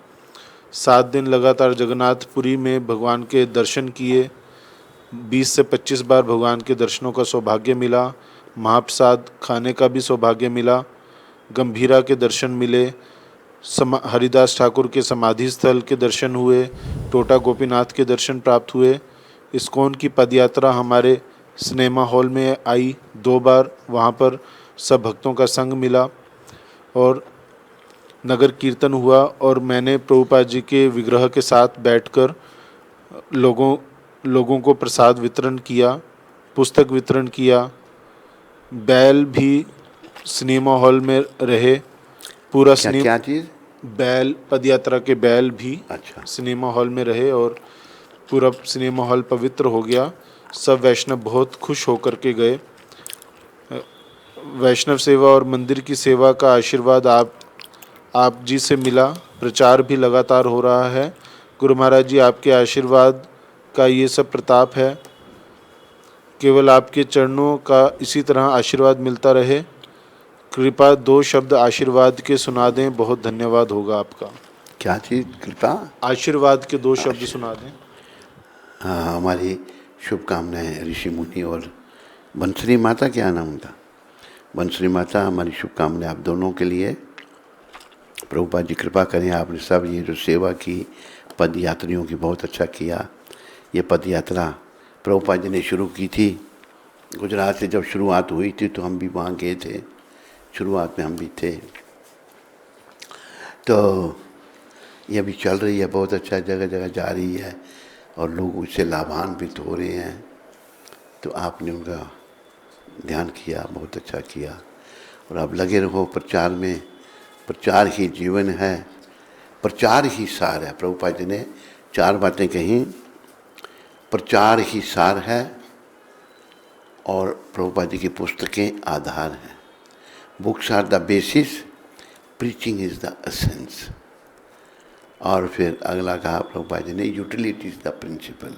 7 दिन लगातार जगन्नाथपुरी में भगवान के दर्शन किए। 20 से 25 बार भगवान के दर्शनों का सौभाग्य मिला। महाप्रसाद खाने का भी सौभाग्य मिला। गंभीरा के दर्शन मिले। हरिदास ठाकुर के समाधि स्थल के दर्शन हुए। टोटा गोपीनाथ के दर्शन प्राप्त हुए। इस्कॉन की पदयात्रा हमारे सिनेमा हॉल में आई 2 बार, वहाँ पर सब भक्तों का संग मिला और नगर कीर्तन हुआ और मैंने प्रभुपाद जी के विग्रह के साथ बैठकर लोगों को प्रसाद वितरण किया, पुस्तक वितरण किया। बैल भी सिनेमा हॉल में रहे। पूरा क्या क्या चीज़? बैल, पदयात्रा के बैल भी अच्छा। सिनेमा हॉल में रहे और पूरा सिनेमा हॉल पवित्र हो गया। सब वैष्णव बहुत खुश होकर के गए। वैष्णव सेवा और मंदिर की सेवा का आशीर्वाद आप जी से मिला। प्रचार भी लगातार हो रहा है। गुरु महाराज जी आपके आशीर्वाद का ये सब प्रताप है। केवल आपके चरणों का इसी तरह आशीर्वाद मिलता रहे। कृपा 2 शब्द आशीर्वाद के सुना दें, बहुत धन्यवाद होगा आपका। क्या चीज़? कृपा? आशीर्वाद के 2 शब्द सुना दें। हाँ, हमारी शुभकामनाएं ऋषि मुनि और बंसरी माता, क्या नाम उनका? बंसरी माता, हमारी शुभकामनाएं आप दोनों के लिए। प्रभुपाद जी कृपा करें, आपने सब ये जो सेवा की पद यात्रियों की बहुत अच्छा किया। ये पद यात्रा प्रभुपाद जी ने शुरू की थी गुजरात से। जब शुरुआत हुई थी तो हम भी वहाँ गए थे, शुरुआत में हम भी थे। तो ये अभी चल रही है, बहुत अच्छा जगह जगह जा रही है और लोग उससे लाभान्वित हो रहे हैं। तो आपने उनका ध्यान किया, बहुत अच्छा किया। और आप लगे रहो प्रचार में। प्रचार ही जीवन है, प्रचार ही सार है। प्रभुपाद जी ने 4 बातें कहीं। प्रचार ही सार है और प्रभुपाद जी की पुस्तकें आधार हैं। Books are the basis, preaching is the essence. और फिर अगला कहा प्रभुपाद जी ने, यूटिलिटी इज़ द प्रिंसिपल।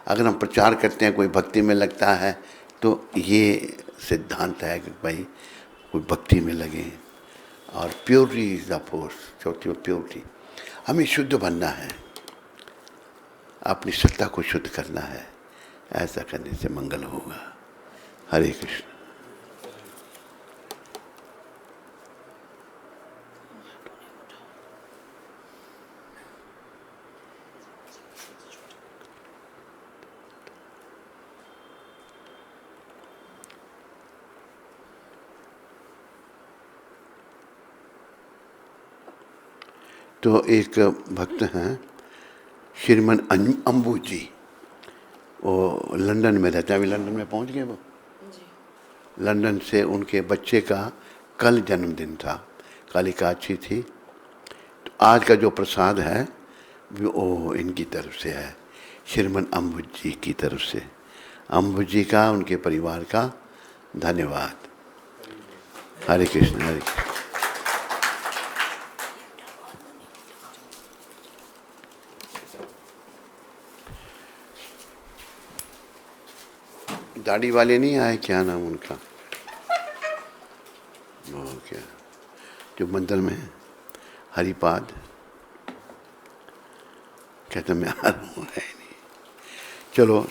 अगर हम प्रचार करते हैं, कोई भक्ति में लगता है, तो ये सिद्धांत है कि भाई कोई भक्ति में लगे। और प्योरिटी इज़ द फोर्स, चौथी में प्योरिटी। हमें शुद्ध बनना है, अपनी सत्ता को शुद्ध करना है। ऐसा करने से मंगल होगा। हरे कृष्ण। तो एक भक्त हैं श्रीमन अम्बू जी, वो लंदन में रहते हैं। अभी लंदन में पहुंच गए वो। लंदन से उनके बच्चे का कल जन्मदिन था, कल एकादशी थी। तो आज का जो प्रसाद है वो इनकी तरफ से है, श्रीमन अम्बू जी की तरफ से। अम्बू जी का, उनके परिवार का धन्यवाद। हरे कृष्ण, हरे कृष्ण। दाढ़ी वाले नहीं आए, क्या नाम उनका, वो क्या जो मंदिर में है, हरिपाद, कहते मैं आ रहा हूँ, है नहीं। चलो।